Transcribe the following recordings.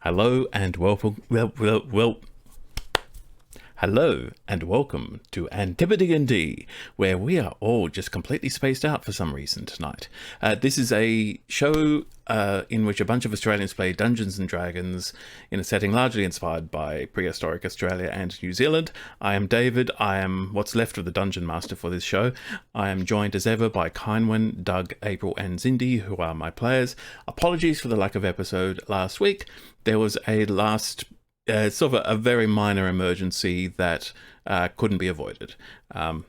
Hello and welcome. Hello and welcome to AntipoDnD, where we are all just completely spaced out for some reason tonight. This is a show in which a bunch of Australians play Dungeons and Dragons in a setting largely inspired by prehistoric Australia and New Zealand. I am David. I am what's left of the Dungeon Master for this show. I am joined as ever by Cae'Wethel, Doug, April, and Zindy, who are my players. Apologies for the lack of episode last week. There was a sort of a very minor emergency that couldn't be avoided. Out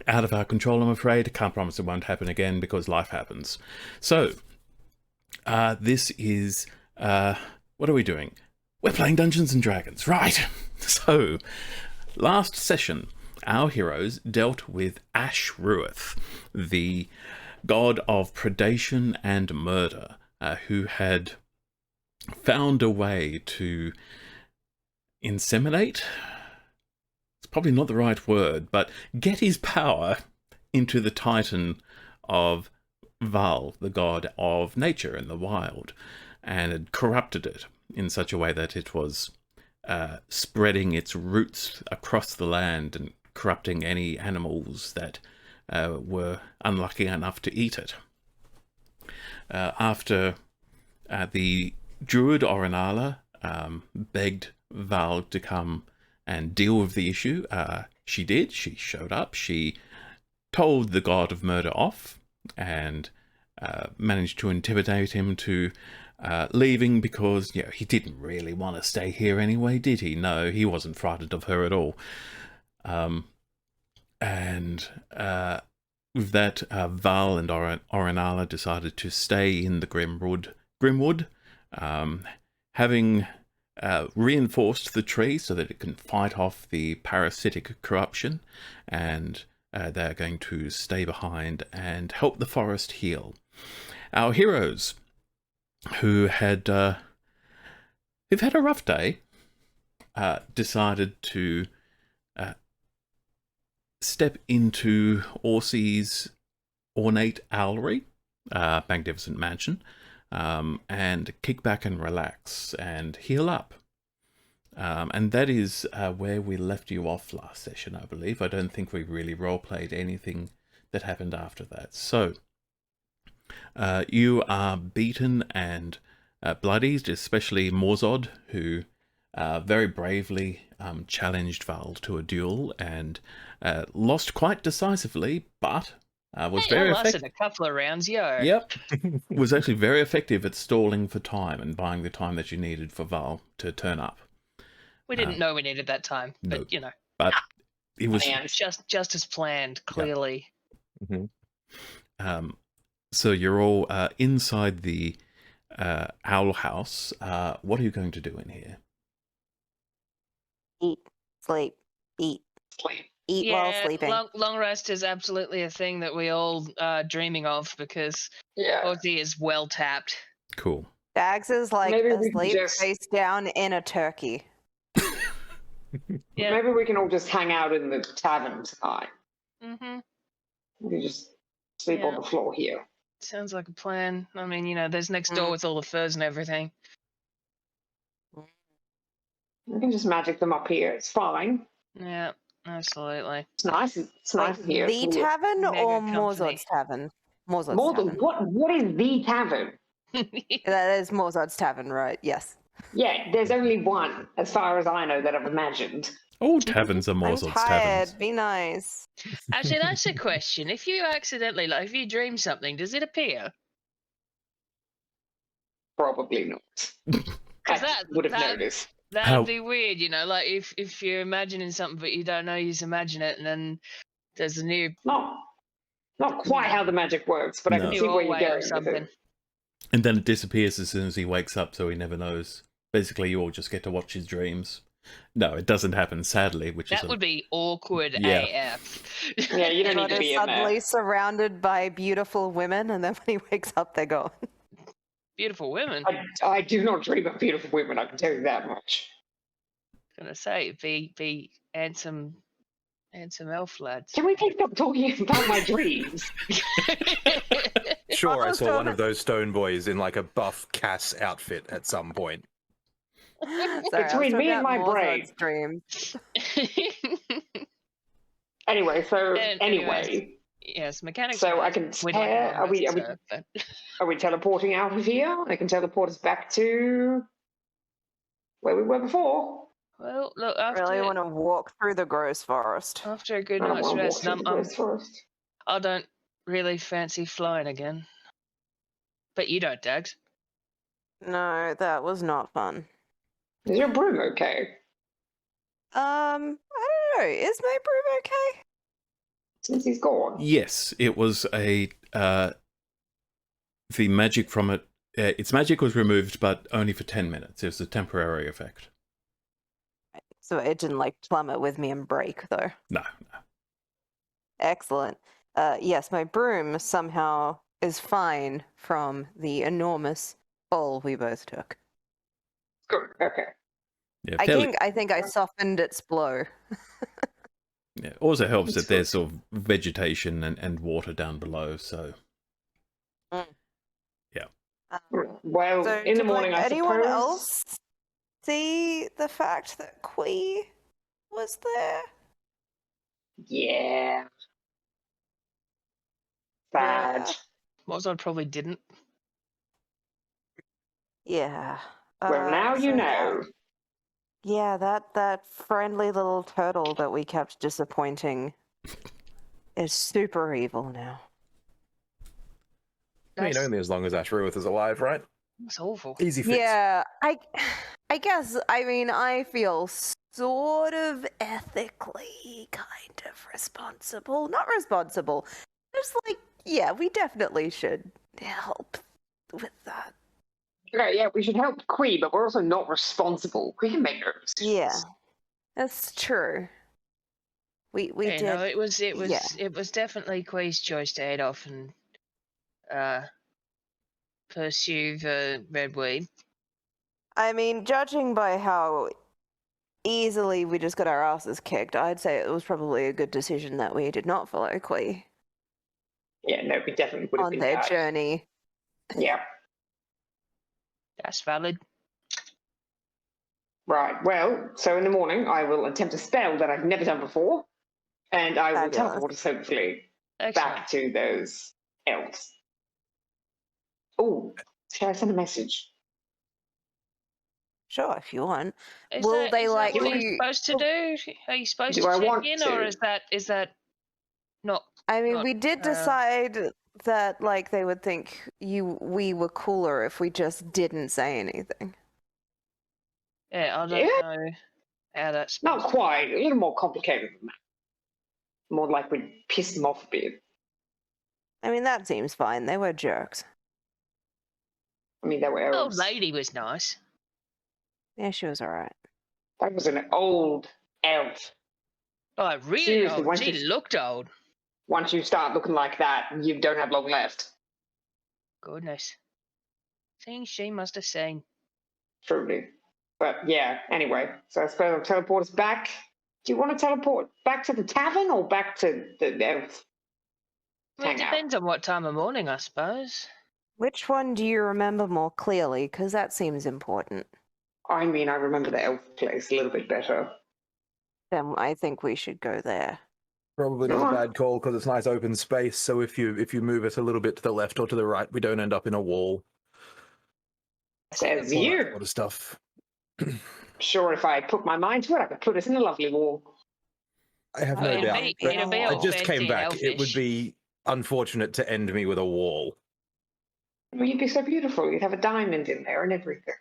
of our control, I'm afraid. Can't promise it won't happen again because life happens. So, this is... what are we doing? We're playing Dungeons and Dragons, right? So, last session, our heroes dealt with Cae'Wethel, the god of predation and murder, who had found a way to inseminate? It's probably not the right word, but get his power into the titan of Val, the god of nature and the wild, and had corrupted it in such a way that it was spreading its roots across the land and corrupting any animals that were unlucky enough to eat it. After the Druid Orinala begged Val to come and deal with the issue. She did. She showed up. She told the god of murder off and managed to intimidate him to leaving because he didn't really want to stay here anyway, did he? No, he wasn't frightened of her at all. With that, Val and Orinala decided to stay in the Grimwood, having reinforced the tree so that it can fight off the parasitic corruption, and they're going to stay behind and help the forest heal. Our heroes, who've had a rough day, decided to step into Orsi's ornate owlery, magnificent mansion, and kick back and relax and heal up. And that is where we left you off last session, I believe. I don't think we really role-played anything that happened after that. So, you are beaten and bloodied, especially Morzod, who very bravely challenged Val to a duel and lost quite decisively, but was very effective. Lasted a couple of rounds, yo. Yep. Was actually very effective at stalling for time and buying the time that you needed for Val to turn up. We didn't know we needed that time, but no. But it was just as planned, clearly. Yeah. Mm-hmm. So you're all inside the owl house. What are you going to do in here? Eat, sleep, eat, sleep. Eat while sleeping. Long rest is absolutely a thing that we all are dreaming of because Ozzy is well tapped. Cool. Dags is like asleep face down in a turkey. Maybe we can all just hang out in the tavern tonight. Mm-hmm. We can just sleep on the floor here. Sounds like a plan. I mean, there's next door with all the furs and everything. We can just magic them up here. It's fine. Yeah. Absolutely. It's nice. It's nice here. The tavern or Morzod's tavern? Morzod's tavern. What is the tavern? That is Morzod's tavern, right? Yes. Yeah, there's only one, as far as I know, that I've imagined. All taverns are Morzod's taverns. Be nice. Actually, that's a question. If you accidentally, if you dream something, does it appear? Probably not. I would have noticed. That'd be weird, if you're imagining something but you don't know you imagine it, and then there's a new... Not quite how the magic works, but I can see where you're going with it. And then it disappears as soon as he wakes up, so he never knows. Basically, you all just get to watch his dreams. No, it doesn't happen, sadly. That would be awkward AF. Yeah, you don't need to be suddenly surrounded by beautiful women, and then when he wakes up, they're gone. Beautiful women. I do not dream of beautiful women, I can tell you that much. I was going to say, be handsome elf lads. Can we please stop talking about my dreams? Sure, I saw one of those stone boys in like a buff Cass outfit at some point. Sorry, Between me and my brain. Dream. Anyway, so anyway. Yes, mechanics. So I can spare. Are we teleporting out of here? I can teleport us back to where we were before. Well, look, I really want to walk through the gross forest. After a good night's rest, I don't really fancy flying again. But you don't, Dags. No, that was not fun. Is your broom okay? I don't know. Is my broom okay? Since he's gone. Yes, it was a the magic from it. Its magic was removed, but only for 10 minutes. It was a temporary effect. So it didn't like plummet with me and break, though. No. Excellent. Yes, my broom somehow is fine from the enormous fall we both took. Good. Okay. Yeah, I think I softened its blow. Yeah, it also helps that there's sort of vegetation and water down below, so... Yeah. Well, so in the morning, I suppose... anyone else see the fact that Cae'Wethel was there? Yeah. Bad. Mozart probably didn't. Yeah. Well, now you know. Yeah, that friendly little turtle that we kept disappointing is super evil now. I mean, only as long as Cae'Wethel is alive, right? It's awful. Easy fix. Yeah, I guess, I mean, I feel sort of ethically kind of responsible. Not responsible. Just like, yeah, we definitely should help with that. Okay, yeah, we should help Cae'Wethel, but we're also not responsible. We can make no decisions. Yeah, that's true. We did. No, it was definitely Cae'Wethel's choice to head off and pursue the red weed. I mean, judging by how easily we just got our asses kicked, I'd say it was probably a good decision that we did not follow Cae'Wethel. Yeah, no, we definitely would have been on their journey. Yeah. That's valid. Right, well, so in the morning I will attempt a spell that I've never done before, and I will teleport us hopefully back to those elves. Oh, shall I send a message? Sure, if you want. Is Will they what you? Are you supposed to do? Are you supposed to check in, or is that not? I mean, we did decide that like they would think we were cooler if we just didn't say anything. Yeah, I don't know how that's not quite. A little more complicated than that. More like we pissed them off a bit. I mean, that seems fine. They were jerks. I mean, they were elves. The old lady was nice. Yeah, she was alright. That was an old elf. Oh, really old. She looked old. Once you start looking like that, you don't have long left. Goodness. Things she must have seen. Truly. But yeah, anyway. So I suppose I'll teleport us back. Do you want to teleport back to the tavern or back to the elf? Well, it depends on what time of morning, I suppose. Which one do you remember more clearly? Because that seems important. I mean, I remember the elf place a little bit better. Then I think we should go there. Probably not a bad call because it's nice open space. So if you move it a little bit to the left or to the right, we don't end up in a wall. Says you. Sort of stuff. Sure, if I put my mind to it, I could put us in a lovely wall. I have no doubt. I just came back. Elfish. It would be unfortunate to end me with a wall. Well, you'd be so beautiful. You'd have a diamond in there and everything.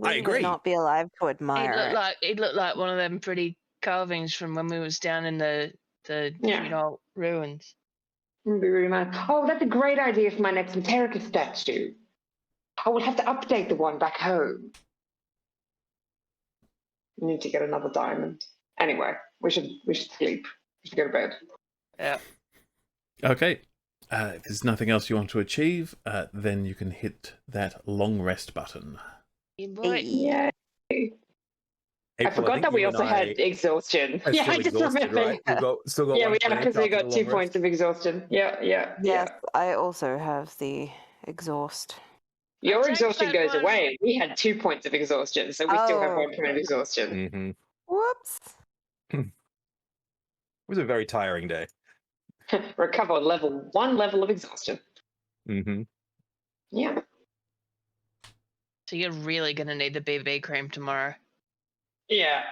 I agree. Would not be alive to admire it looked like one of them pretty carvings from when we was down in the ruins. It'd be really nice. Oh, that's a great idea for my next Metallica statue. I will have to update the one back home. I need to get another diamond. Anyway, we should sleep. We should go to bed. Yeah. Okay. If there's nothing else you want to achieve, then you can hit that long rest button. Yeah. April, I forgot that we also had exhaustion. Yeah, I just remembered. Right? Still got yeah, we had because we got 2 points of exhaustion. Yeah. Yes, I also have the exhaust. Your take exhaustion that goes one. away. We had 2 points of exhaustion, so we still have 1 point of exhaustion. Mm-hmm. Whoops. It was a very tiring day. Recover level 1 level of exhaustion. Mm-hmm. Yeah. So you're really going to need the BB cream tomorrow. Yeah.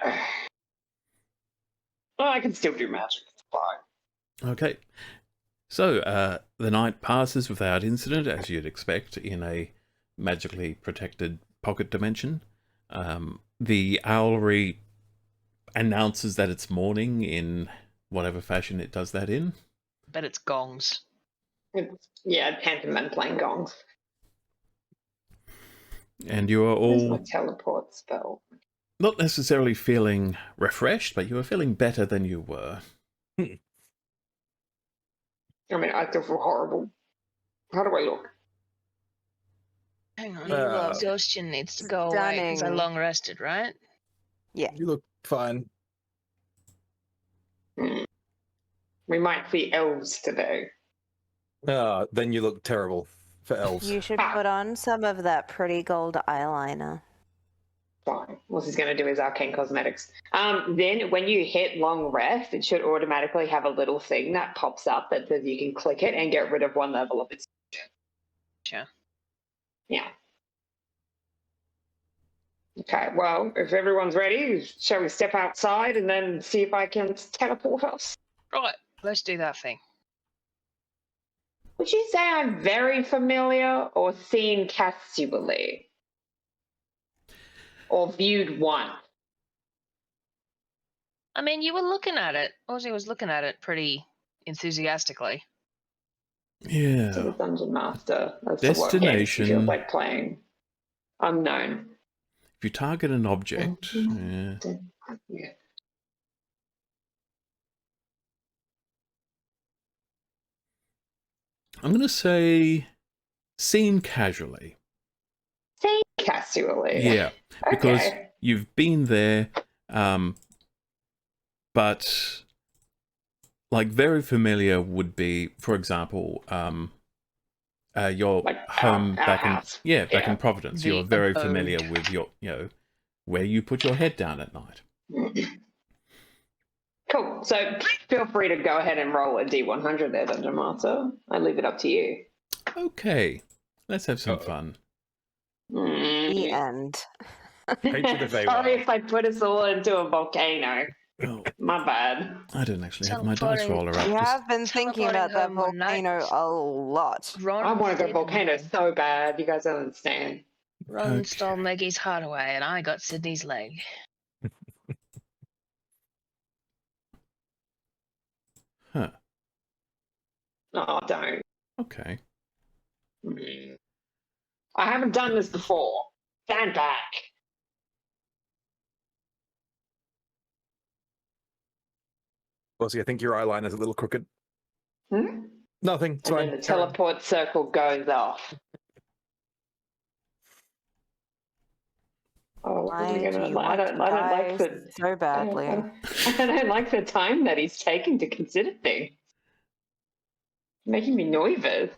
Well, I can still do magic. It's fine. Okay. So, the night passes without incident, as you'd expect, in a magically protected pocket dimension. The owlry announces that it's morning in whatever fashion it does that in. But it's gongs. Yeah, pantomime playing gongs. And you are Where's my all teleport spell? not necessarily feeling refreshed, but you are feeling better than you were. I mean, I still feel horrible. How do I look? Hang on. Uh, Exhaustion needs to go away because I Stunning. long rested, right? Yeah. You look fine. We might see elves today. Then you look terrible for elves. You should put on some of that pretty gold eyeliner. Fine. What he's going to do is arcane cosmetics. Then when you hit long rest, it should automatically have a little thing that pops up that says you can click it and get rid of 1 level of its. Sure. Yeah. Okay, well, if everyone's ready, shall we step outside and then see if I can teleport us? Right, let's do that thing. Would you say I'm very familiar or seen casually? Or viewed once? I mean, you were looking at it. Ozzy was looking at it pretty enthusiastically. To Yeah. the Dungeon Master. As Destination. To what feels like playing. Unknown. If you target an object, yeah. Yeah. I'm going to say seen casually. Seen casually. Yeah, because Okay. you've been there, but like very familiar would be, for example, your Like home our back house. in Yeah. in Providence. The You're very abode. familiar with your where you put your head down at night. Cool. So please feel free to go ahead and roll a D100 there, Dungeon Master. I leave it up to you. Okay, let's have some fun. The end. Hate to the Sorry if I put us all into a volcano. Oh, My bad. I don't actually have my dice Teleporting. roller up. You Just- have been thinking about that teleporting home one night. volcano a lot. Ron I want to go did- volcano so bad. You guys don't understand. Ron Okay. stole Maggie's heart away, and I got Sydney's leg. Huh. Oh, don't. Okay. I haven't done this before. Stand back. Bossy, I think your eyeliner's a little crooked. Hmm? Nothing. It's And fine. then the Carry on. teleport circle goes off. Oh, what are we Why do gonna? you I want don't to like die the. so badly? I don't like the time that he's taking to consider things. Making me nervous.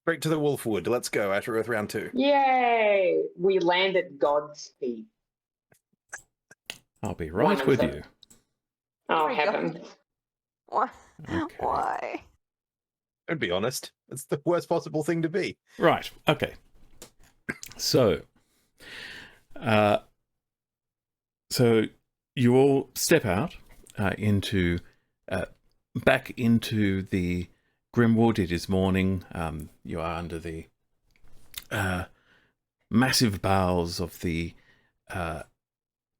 Straight to the Wolfwood. Let's go. Outer Earth round 2. Yay! We land at Godspeed. I'll be right with Wonderful. you. Oh, we go. heaven. Why? Okay. Why? I'd be honest. It's the worst possible thing to be. Right. Okay. So, you all step out into back into the Grimwood. It is morning. You are under the massive boughs of the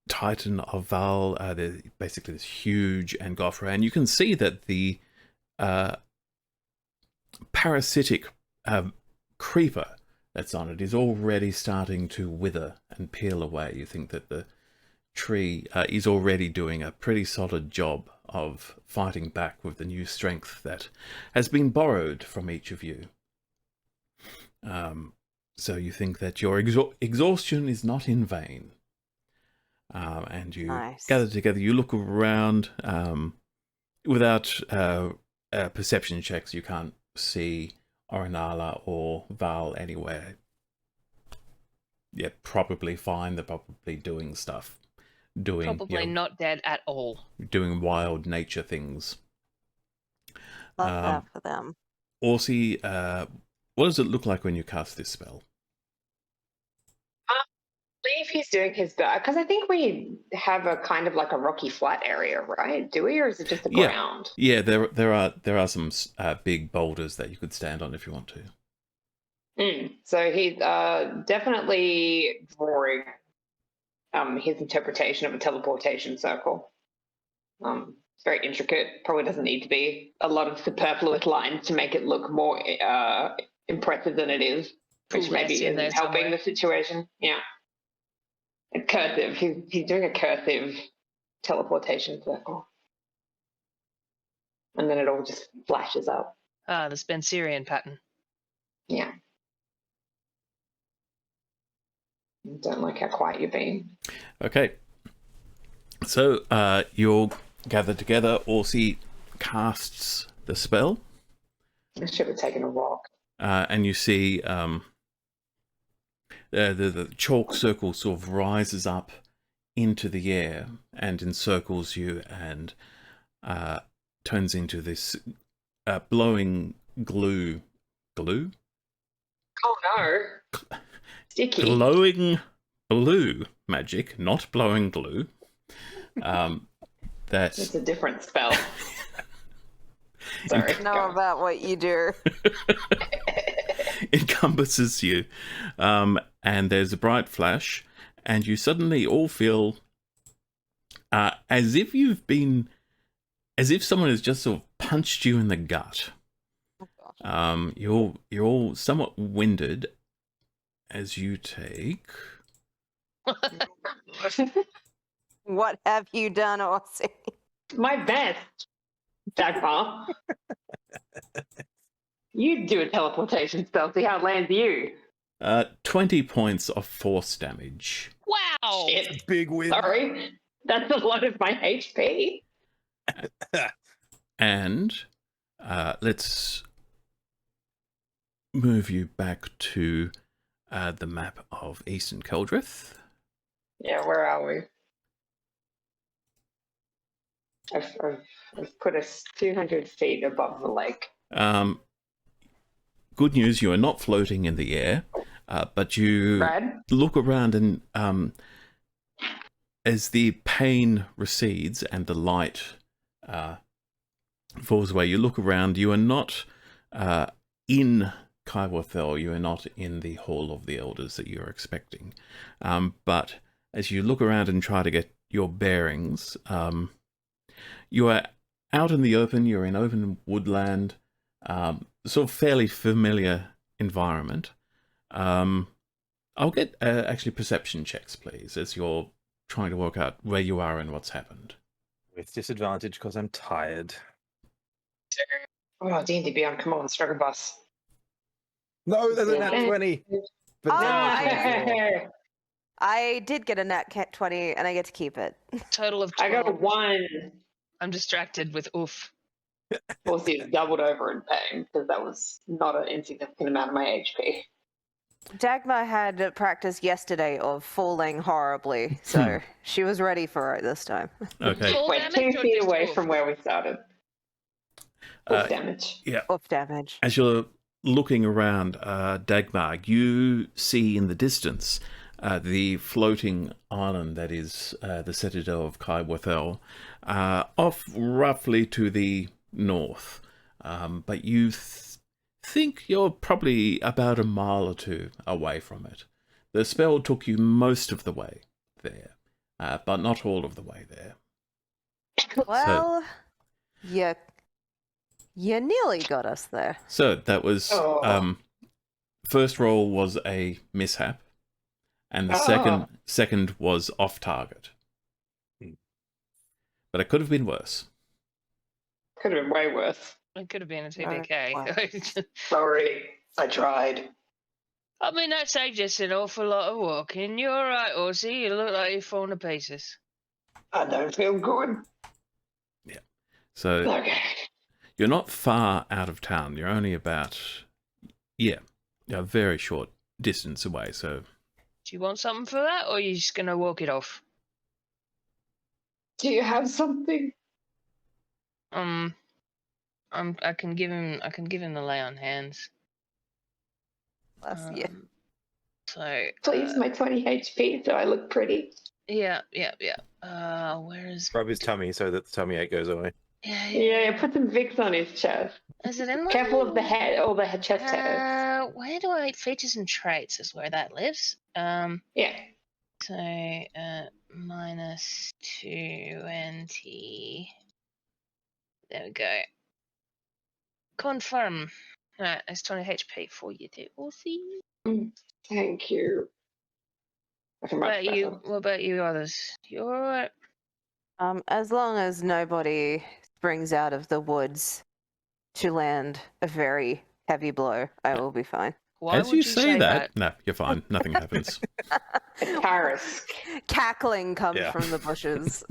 Titan of Val. They're basically this huge Angophora, and you can see that the parasitic creeper that's on it is already starting to wither and peel away. You think that the tree is already doing a pretty solid job of fighting back with the new strength that has been borrowed from each of you. So you think that your exhaustion is not in vain. And you Nice. gather together, you look around. Without perception checks, you can't see Orinala or Val anywhere. yeah, probably fine. They're probably doing stuff, Probably not dead at all. doing wild nature things. Love that for them. Orsi, what does it look like when you cast this spell? I believe he's doing his best, because I think we have a kind of like a rocky flat area, right? Do we, or is it just the ground? Yeah, there are some big boulders that you could stand on if you want to. So he's definitely drawing his interpretation of a teleportation circle. It's very intricate. Probably doesn't need to be a lot of superfluous lines to make it look more impressive than it is, which maybe isn't helping the situation. Yeah. A cursive. He's doing a cursive teleportation circle. And then it all just flashes up. Ah, the Spencerian pattern. Yeah. Don't like how quiet you're being. Okay. So you all gather together. Orsi casts the spell. I should have taken a walk. And you see the chalk circle sort of rises up into the air and encircles you and turns into this blowing glue. Glue? Oh no. Sticky. Glowing blue magic, not blowing glue. It's a different spell. Sorry. I know about what you do. Encompasses you. And there's a bright flash, and you suddenly all feel as if someone has just sort of punched you in the gut. You're all somewhat winded as you take. What have you done, Orsi? My best, Dagmar. You do a teleportation spell, see how it lands you. 20 points of force damage. Wow! Shit. Big win. Sorry. That's a lot of my HP. And let's move you back to the map of Eastern Cae'Wethel. Yeah, where are we? I've put us 200 feet above the lake. Good news, you are not floating in the air, but you look around and as the pain recedes and the light falls away, you look around, you are not in Cae'Wethel, you are not in the Hall of the Elders that you're expecting. But as you look around and try to get your bearings, you are out in the open, you're in open woodland, sort of fairly familiar environment. I'll get actually perception checks, please, as you're trying to work out where you are and what's happened. With disadvantage because I'm tired. Oh, D&D Beyond, come on, struggle bus. No, there's a nat 20. But I did get a nat 20, and I get to keep it. Total of 12. I got a 1. I'm distracted with oof. Orsi is doubled over in pain, because that was not an insignificant amount of my HP. Dagmar had practice yesterday of falling horribly, so she was ready for it this time. Okay. We're 2 feet away from where we started. Oof damage. Yeah. Oof damage. As you're looking around, Dagmar, you see in the distance the floating island that is the citadel of Cae'Wethel, off roughly to the north. But you think you're probably about a mile or two away from it. The spell took you most of the way there, but not all of the way there. Well, you nearly got us there. So that was first roll was a mishap, and the second was off target. But it could have been worse. Could have been way worse. It could have been a TPK. Sorry, I tried. I mean, that saved us an awful lot of walking. You're all right, Orsi. You look like you've fallen to pieces. I don't feel good. Yeah. So okay. You're not far out of town. You're only about, a very short distance away. So Do you want something for that, or are you just gonna walk it off? Do you have something? I can give him the lay on hands. Bless you. So Please, my 20 HP, so I look pretty. yeah. Where is? Rub his tummy so that the tummy ache goes away. Yeah, put some Vicks on his chest. Is it in my? Careful of the head, all the chest hairs. Where do I features and traits is where that lives. Yeah. So minus 20. There we go. Confirm. Alright, it's 20 HP for you too. We'll see. Thank you. What about you others? You alright? As long as nobody springs out of the woods to land a very heavy blow, I will be fine. Why As would you say that, no, you're fine. Nothing happens. Paris. Cackling comes Yeah. from the bushes.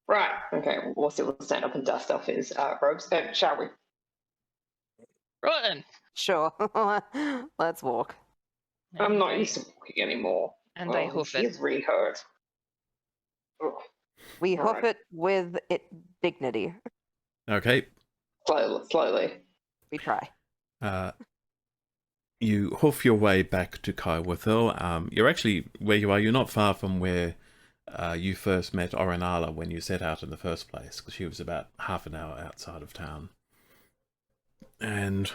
Right. Okay. We'll stand up and dust off his robes. Shall we? Right then. Sure. Let's walk. I'm not used to walking anymore. And they hoof it. He's really hurt. Ugh. We hoof Alright. it with dignity. Okay. Slowly. We try. You hoof your way back to Cae'Wethel. You're actually where you are. You're not far from where you first met Orinala when you set out in the first place, because she was about half an hour outside of town. And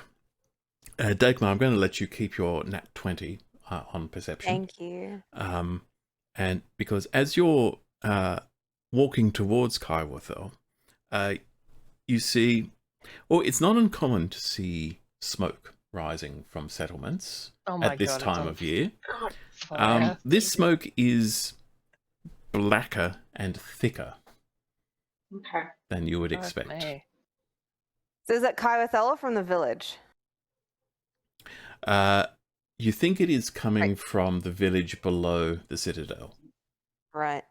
Dagmar, I'm going to let you keep your nat 20 on perception. Thank you. And because as you're walking towards Cae'Wethel, you see, well, it's not uncommon to see smoke rising from settlements at this time of year. This smoke is blacker and thicker Okay. than you would expect. So is that Cae'Wethel from the village? You think it is coming from the village below the citadel. Right.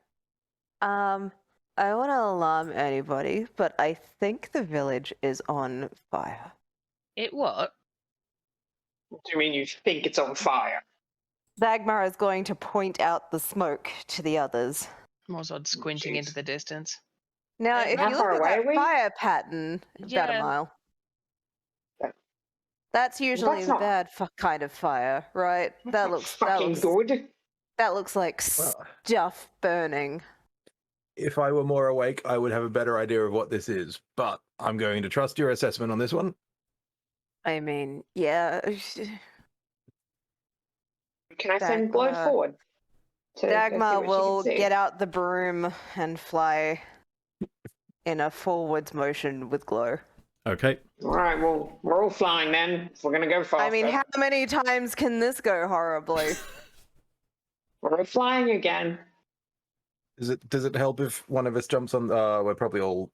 I want to alarm anybody, but I think the village is on fire. It what? What do you mean you think it's on fire? Dagmar is going to point out the smoke to the others. Morzod squinting into the distance. Now, if How you far look away at are that we? fire pattern, about a Yeah. mile. Yeah. That's usually That's the not- bad kind of fire, right? That looks good. That looks like Well, stuff burning. if I were more awake, I would have a better idea of what this is, but I'm going to trust your assessment on this one. I mean, yeah. Can I send blow Dagmar- forward? To go see Dagmar what she will can see? get out the broom and fly in a forwards motion with glow. Okay. All right, well, we're all flying then. If we're going to go faster. I mean, how many times can this go horribly? We're all flying again. Does it help if one of us jumps on? We're probably all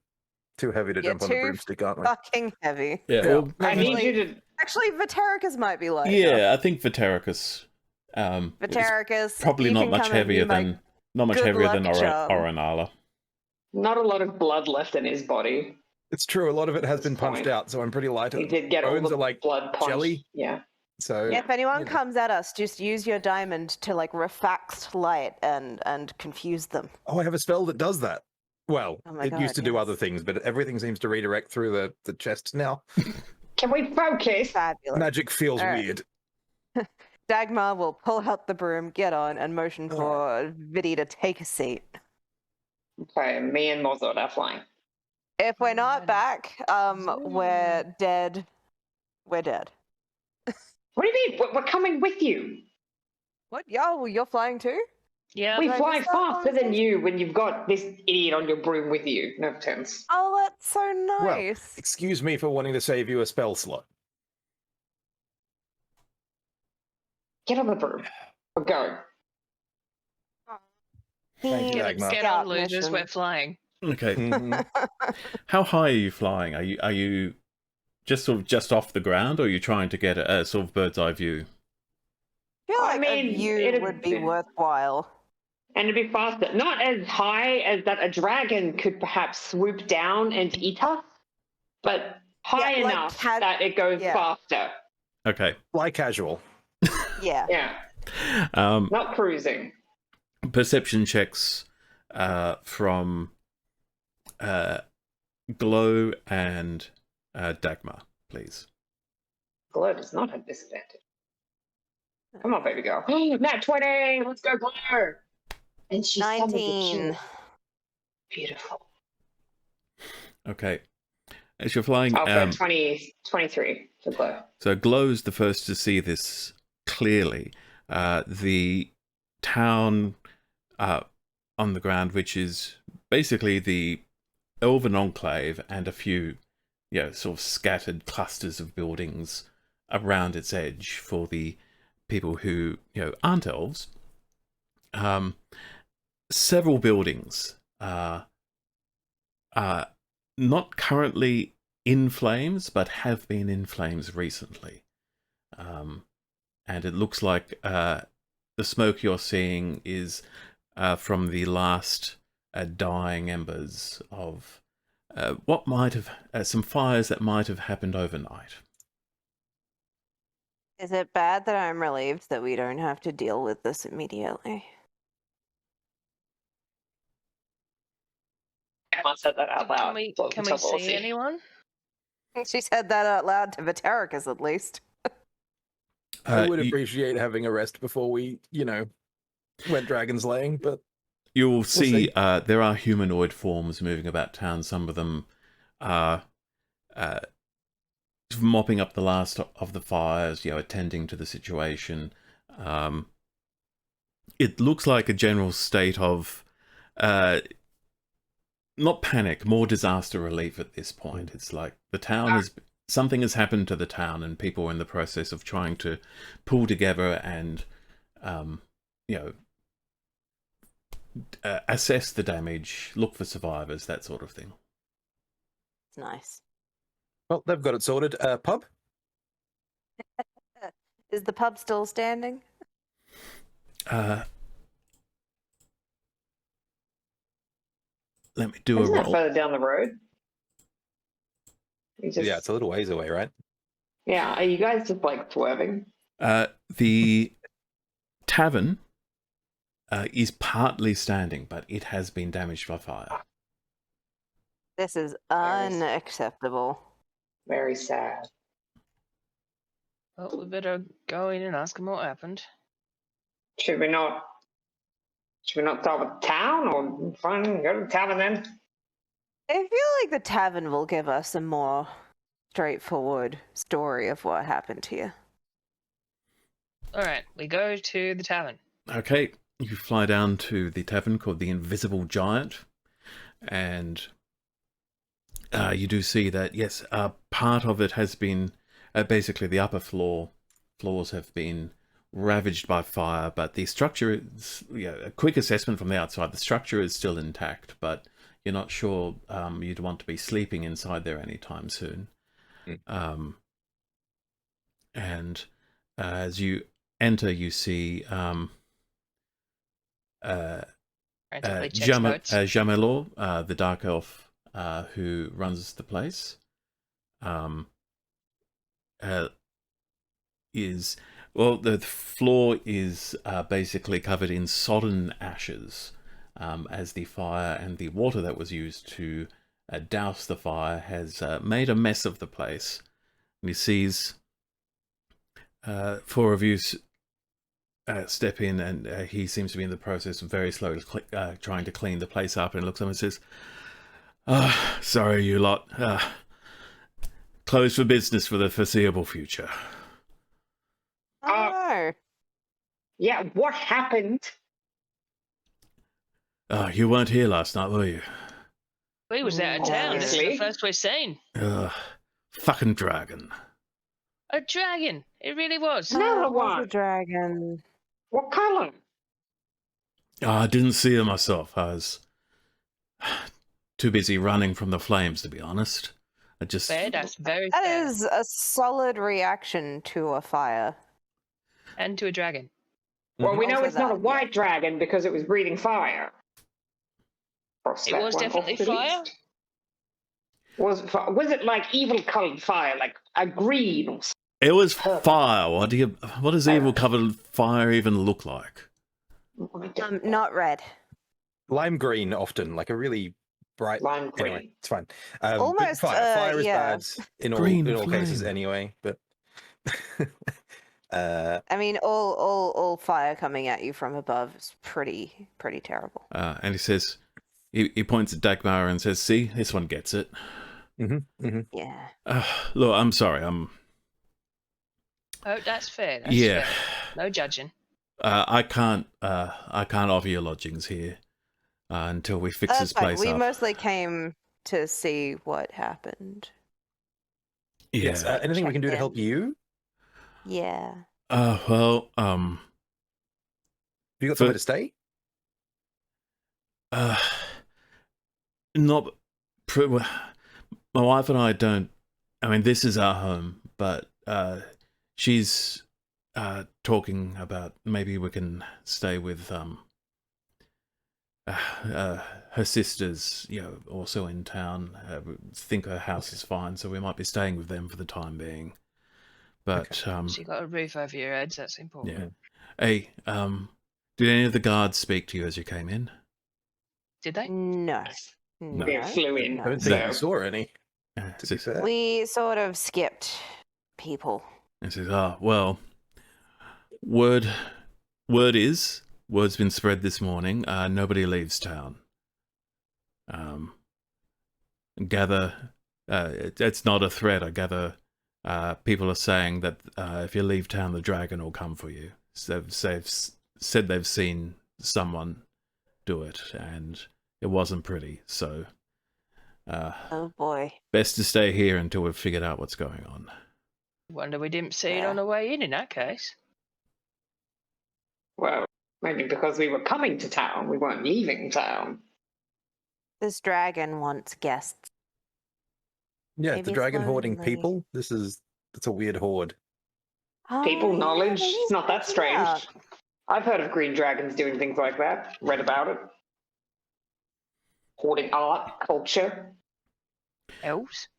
too heavy to You're jump on the too broomstick, aren't we? Fucking heavy. Yeah. Yeah. Well, I need Actually- you to... Actually, Vatericus might be like. yeah, I think Vatericus. Is Vatericus. probably you not can much come and be heavier my than not much good heavier than luck charm. Orinala. Not a lot of blood left in his body. It's true. A lot of it has been That's punched fine. out, so I'm pretty light. He did get all Bones the are like blood punch. jelly. Yeah. So If anyone you know. comes at us, just use your diamond to like refract light and confuse them. Oh, I have a spell that does that. Well, Oh my it God, used to do yes. other things, but everything seems to redirect through the chest now. Can we focus? Fabulous. Magic feels All right. weird. Dagmar will pull out the broom, get on, and motion for Vidi to take a seat. Okay, me and Morzod are flying. If we're not Alrighty. back, we're dead. We're dead. What do you mean? We're coming with you. What? Oh, you're flying too? Yeah. We Did I fly miss that faster than conversation? you when you've got this idiot on your broom with you. No offense. Oh, that's so nice. Excuse me for wanting to save you a spell slot. Get on the broom. We're going. Thank you, Dagmar. Get on, losers. We're flying. Okay. Mhm. How high are you flying? Are you just sort of just off the ground, or are you trying to get a sort of bird's eye view? I feel I like mean, a view it'd would be be- worthwhile. And to be faster. Not as high as that a dragon could perhaps swoop down and eat us, but high Yeah, like enough cat- that it goes yeah. faster. Okay. Fly casual. Yeah. Yeah, not cruising. Perception checks from Glow and Dagmar, please. Glow does not have disadvantage. Come on, baby girl. Nat 20! Let's go, Glow! And she summons a 19. jewel. Beautiful. Okay. As you're flying... I'll go 23 for Glow. So Glow's the first to see this clearly. The town on the ground, which is basically the Elven Enclave and a few, sort of scattered clusters of buildings around its edge for the people who, aren't elves. Several buildings are not currently in flames, but have been in flames recently. And it looks like the smoke you're seeing is from the last dying embers of what might have some fires that might have happened overnight. Is it bad that I'm relieved that we don't have to deal with this immediately? Emma said that out loud. Can we see anyone? She said that out loud to Vataricus, at least. I would appreciate having a rest before we, went dragon slaying, but you'll see there are humanoid forms moving about town. Some of them are mopping up the last of the fires, attending to the situation. It looks like a general state of not panic, more disaster relief at this point. It's like the town something has happened to the town, and people are in the process of trying to pull together and, assess the damage, look for survivors, that sort of thing. It's nice. Well, they've got it sorted. Pub? Is the pub still standing? Let me do Isn't a that roll. further down the road? Yeah, it's a little ways away, right? Yeah, are you guys just like swerving? The tavern is partly standing, but it has been damaged by fire. This is unacceptable. Very sad. Well, we better go in and ask him what happened. Should we not start with town, or fine, go to the tavern then? I feel like the tavern will give us a more straightforward story of what happened here. All right, we go to the tavern. Okay, you fly down to the tavern called the Invisible Giant, and you do see that, yes, part of it has been, basically the upper floors have been ravaged by fire, but the structure is, a quick assessment from the outside, the structure is still intact, but you're not sure you'd want to be sleeping inside there anytime soon. And as you enter, you see Jamelor, the Dark Elf who runs the place, the floor is basically covered in sodden ashes, as the fire and the water that was used to douse the fire has made a mess of the place. And he sees four of you step in, and he seems to be in the process of very slowly trying to clean the place up, and looks at them and says, sorry you lot, closed for business for the foreseeable future. Oh, Yeah, what happened? You weren't here last night, were you? We was out of town. This is the first we've seen. Fucking dragon. A dragon. It really was. Another it was one. a dragon. What color? I didn't see her myself. I was too busy running from the flames, to be honest. Fair, that's very That fair. is a solid reaction to a fire. And to a dragon. Well, we know Also it's not a that, white dragon because it was breathing fire. Cross It that was one definitely off the fire? list. Was it like evil colored fire, like a green or It was fire. What does evil covered fire even look like? Not red. Lime green, often, like a really bright. Lime green. Anyway, it's fine. But Almost, fire is yeah. bad in Green all cases flame. anyway. But I mean, all fire coming at you from above is pretty terrible. And he says, he points at Dagmar and says, "See, this one gets it." Yeah. Look, I'm sorry. Oh, that's fair. That's Yeah. fair. No judging. I can't offer you lodgings here until we fix this That's fine. place We up. mostly came to see what happened. Yeah. yes, anything we can do to help you? Yeah. Well, Have you got somewhere to stay? Not. My wife and I don't. I mean, this is our home, but she's talking about maybe we can stay with her sisters, also in town. Think her house is fine, so we might be staying with them for the time being. But So you got a roof over your heads. That's important. yeah. Hey, did any of the guards speak to you as you came in? Did they? No. We flew in. I don't think So you saw any. Uh, To be fair. We sort of skipped people. And says, well, word's been spread this morning. Nobody leaves town. Gather, it's not a threat. I gather people are saying that if you leave town, the dragon will come for you. So they've said they've seen someone do it, and it wasn't pretty. So, Oh boy. best to stay here until we've figured out what's going on. Wonder we didn't see it Yeah. on the way in that case. well, maybe because we were coming to town, we weren't leaving town. This dragon wants guests. Yeah, Maybe the it's dragon hoarding lonely. people. That's a weird hoard. People yeah, knowledge, maybe it's not that check it strange. out. I've heard of green dragons doing things like that. Read about it. Hoarding art, culture. Elves?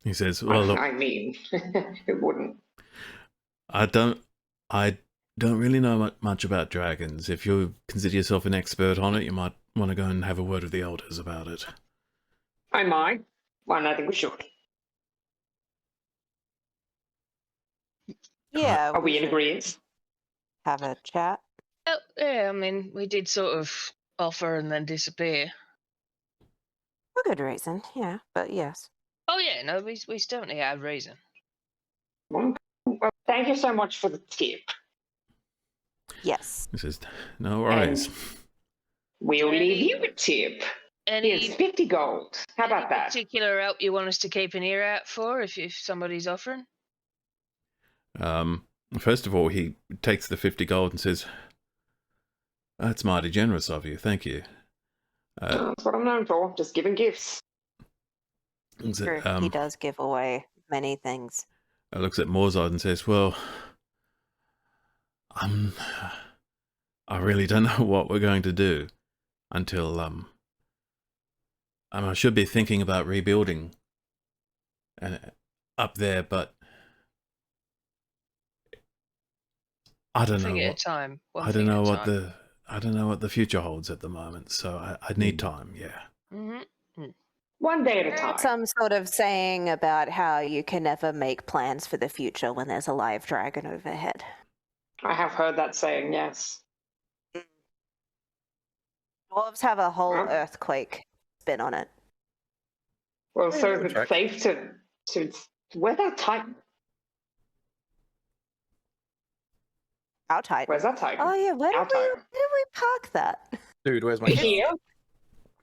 He says, well, look, I mean, it wouldn't. I don't really know much about dragons. If you consider yourself an expert on it, you might want to go and have a word with the elders about it. I might. Well, I think we should. Yeah. Are we in should agreement? have a chat? Oh, yeah, I mean, we did sort of offer and then disappear. For good reason, yeah. But yes. Oh, yeah, no, we certainly had reason. Well, thank you so much for the tip. Yes. He says, no worries. We'll leave you a tip. Any Here's 50 gold. How about that? particular help you want us to keep an ear out for if somebody's offering? First of all, he takes the 50 gold and says, that's mighty generous of you. Thank you. That's what I'm known for, just giving gifts. Looks True. at, He does give away many things. looks at Morzard and says, well, I really don't know what we're going to do until, I should be thinking about rebuilding up there, but I don't know. Thing at a time. I don't know what the future holds at the moment, so I need time. Yeah. Mm-hmm. One day at a time. Some sort of saying about how you can never make plans for the future when there's a live dragon overhead. I have heard that saying, yes. Dwarves have a whole Huh? earthquake spin on it. Well, so is Check. it safe to where's that Titan? How tight? Where's that Titan? Oh yeah, where Our did we Titan. park that? Dude, where's my Here?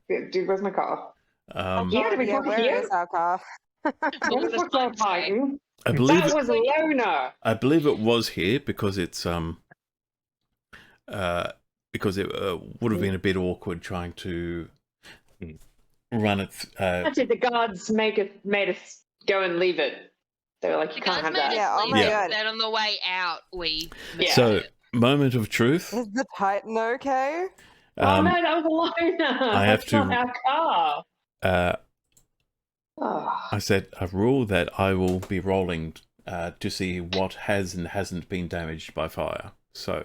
Dude, where's my car? Yeah, did we yeah, park it where here? is our car? What Where's was the the Titan? I believe That was Lona. it was here because it's because it would have been a bit awkward trying to run it. That's it. The guards made us go and leave it. They were like, you The can't guys have made that. us Yeah, oh leave my it, God. then on the way out, we... Yeah. So, moment of truth. Is the Titan okay? Oh no, that was Lona. I have That's to- not our car. I Oh. said a rule that I will be rolling to see what has and hasn't been damaged by fire. So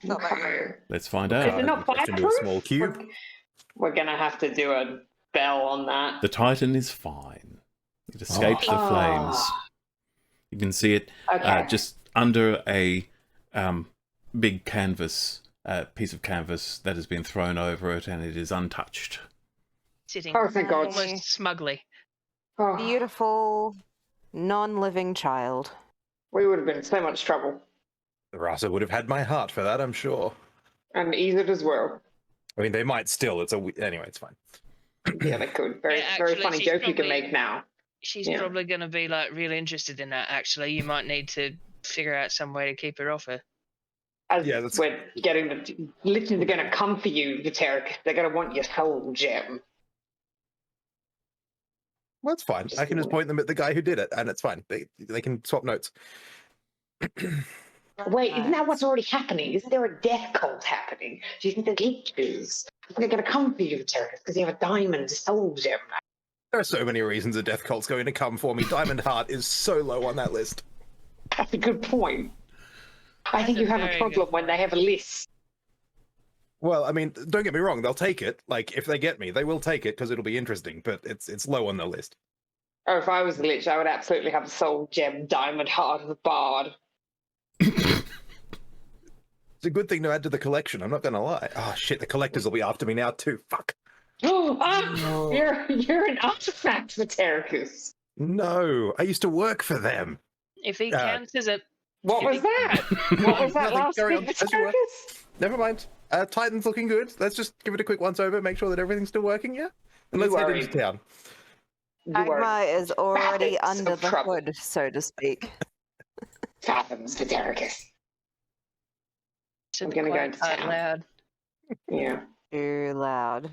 Okay. let's find Is it out. not Crashed into a fireproof? small cube. We're gonna have to do a bell on that. The Titan is fine. It escaped the flames. You can see it Okay. just under a big canvas, piece of canvas that has been thrown over it, and it is untouched. Sitting Oh, thank God. almost smugly. Oh, Beautiful, non-living child. we would have been in so much trouble. The Rasa would have had my heart for that, I'm sure. And Ezid as well. I mean, they might still. Anyway, it's fine. Yeah, they could. Very, Yeah, very actually, funny she's joke you can probably- make now. She's Yeah. probably going to be like really interested in that. Actually, you might need to figure out some way to keep her off her. As Yeah, that's- we're getting literally they're going to come for you, Viteric. They're going to want your soul gem. Well, that's fine. I can just point them at the guy who did it, and it's fine. They can swap notes. Wait, isn't that what's already happening? Isn't there a death cult happening? Do you think the leeches are going to come for you, Viteric, because you have a diamond soul gem? There are so many reasons a death cult's going to come for me. Diamond Heart is so low on that list. That's a good point. I think That's you a have a very problem good when they have a list. Well, I mean, don't get me wrong. They'll take it. Like, if they get me, they will take it because it'll be interesting. But it's low on the list. Oh, if I was the lich, I would absolutely have a soul gem diamond heart of the bard. It's a good thing to add to the collection. I'm not going to lie. Oh shit, the collectors will be after me now too. Fuck. Oh, you're an artifact, Vitericus. No, I used to work for them. If he Yeah. counts as a What was that? What was that Nothing, last carry bit, on, as you were. Vitericus? Never mind. Titan's looking good. Let's just give it a quick once over, make sure that everything's still working, yeah? And let's head into town. You are Magma is already fathoms under of the trouble. hood, so to speak. fathoms, Vitericus. to I'm the gonna go quiet into part town. loud. Yeah. Too loud.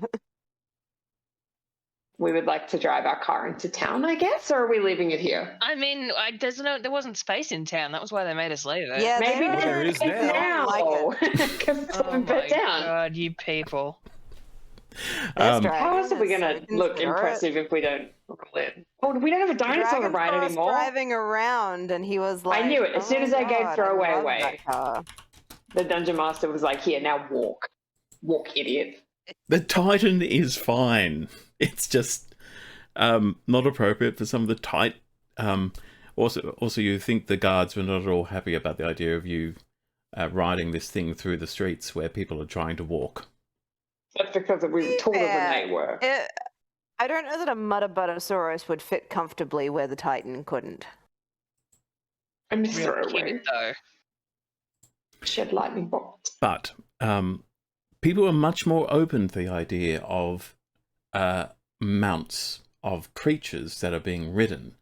We would like to drive our car into town, I guess, or are we leaving it here? I mean, there wasn't space in town. That was why they made us leave it. Yeah, Maybe Well, there is now. Because it's Oh been my put down. god, you people! There's How else are we dragons, going so to we look consider it. impressive if we don't roll in? Oh, we don't have a The dinosaur dragon ride saw us anymore. driving around, and he was like, knew it. As soon "Oh as my I gave God, throwaway I love away. that car." The dungeon master was like, here, now walk. Walk, idiot. The Titan is fine. It's just not appropriate for some of the tight. Also, you think the guards were not at all happy about the idea of you riding this thing through the streets where people are trying to walk. That's because we were taller than they were. I don't know that a Mudabuttosaurus would fit comfortably where the Titan couldn't. I'm just Real throwaway. cute though. Shed lightning bolts. But people are much more open to the idea of mounts of creatures that are being ridden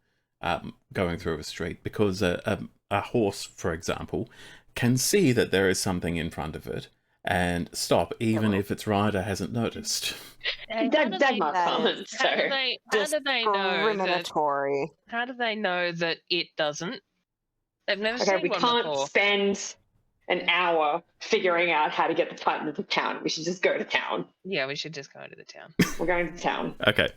going through a street, because a horse, for example, can see that there is something in front of it and stop, even if its rider hasn't noticed. And how do they- Dagmar can't, so. How do they know that? Discriminatory. How do they know that it doesn't? They've never Okay, seen we one can't before. spend an hour figuring out how to get the Titan into town. We should just go to town. Yeah, we should just go into the town. We're going to town. Okay,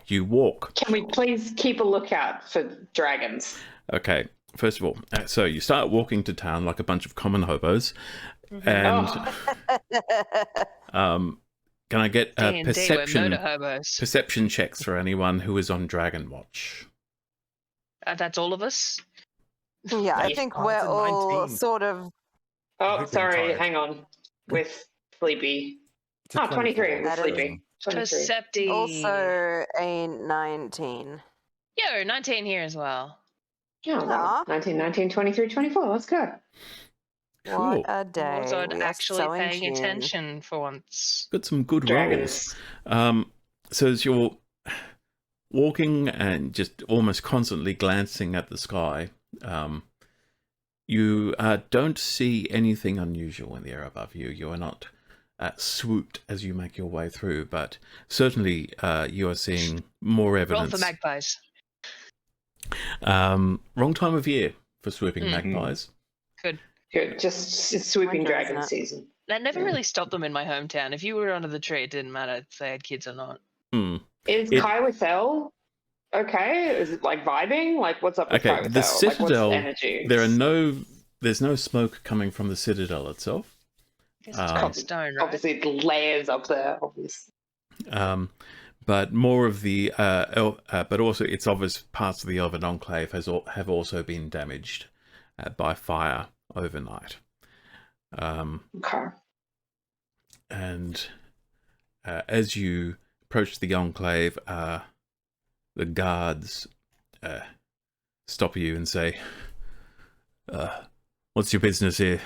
you walk. Can we please keep a lookout for dragons? Okay, first of all, so you start walking to town like a bunch of common hobos, and can I get D&D, we're perception motor hobos. perception checks for anyone who is on Dragon Watch? That's all of us. Yeah, I Yeah. think Oh, we're it's a all 19. sort of. Oh, I'm sorry, tired. hang on. With Sleepy. It's a Oh, 23 24. with That is- Sleepy. 23. Perceptive. Also a 19. Yo, 19 here as well. Yeah, Aw. 19, 19, 23, 24. Let's go. Cool. What a day. Also, We are actually so in paying tune. attention for once. Got some good rolls. Dragons. So as you're walking and just almost constantly glancing at the sky, you don't see anything unusual in the air above you. You are not swooped as you make your way through, but certainly you are seeing more Roll evidence. for magpies. Wrong time of year for swooping Mm. magpies. Good. Just it's swooping Winter, dragon isn't it? season. That never really stopped them in my hometown. If you were under the tree, it didn't matter if they had kids or not. Hmm. Is It- Cae'Wethel okay? Is it like vibing? Like, what's up with Okay, Cae'Wethel? the Like, what's Citadel, the energy? there's no smoke coming from the Citadel itself. I guess it's made of stone, right? Obviously, the layers up there. Obviously. But more of the, but also it's obvious parts of the Elven Enclave have also been damaged by fire overnight. Okay. And as you approach the Enclave, the guards stop you and say, "What's your business here?"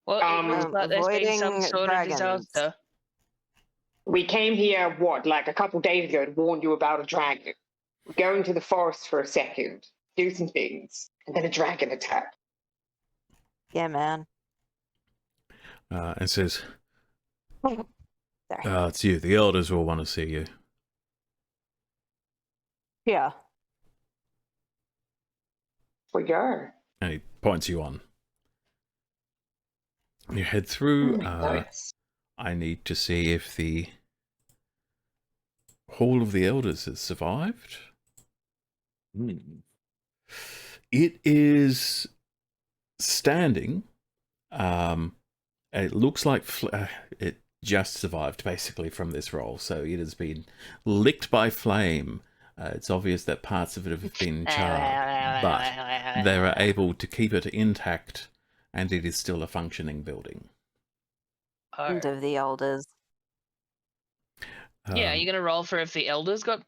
Well, it looks like there's been some avoiding sort dragons. of disaster. We came here, like a couple days ago to warn you about a dragon. We go into the forest for a second, do some things, and then a dragon attack. Yeah, man. And says, Sorry. "It's you. The elders will want to see you." Yeah. We go. And he points you on. You head through. Nice. I need to see if the Hall of the Elders has survived. It is standing. It looks like it just survived basically from this roll, so it has been licked by flame. It's obvious that parts of it have been charred, but they are able to keep it intact, and it is still a functioning building. End of the elders. Yeah, you're gonna roll for if the elders got.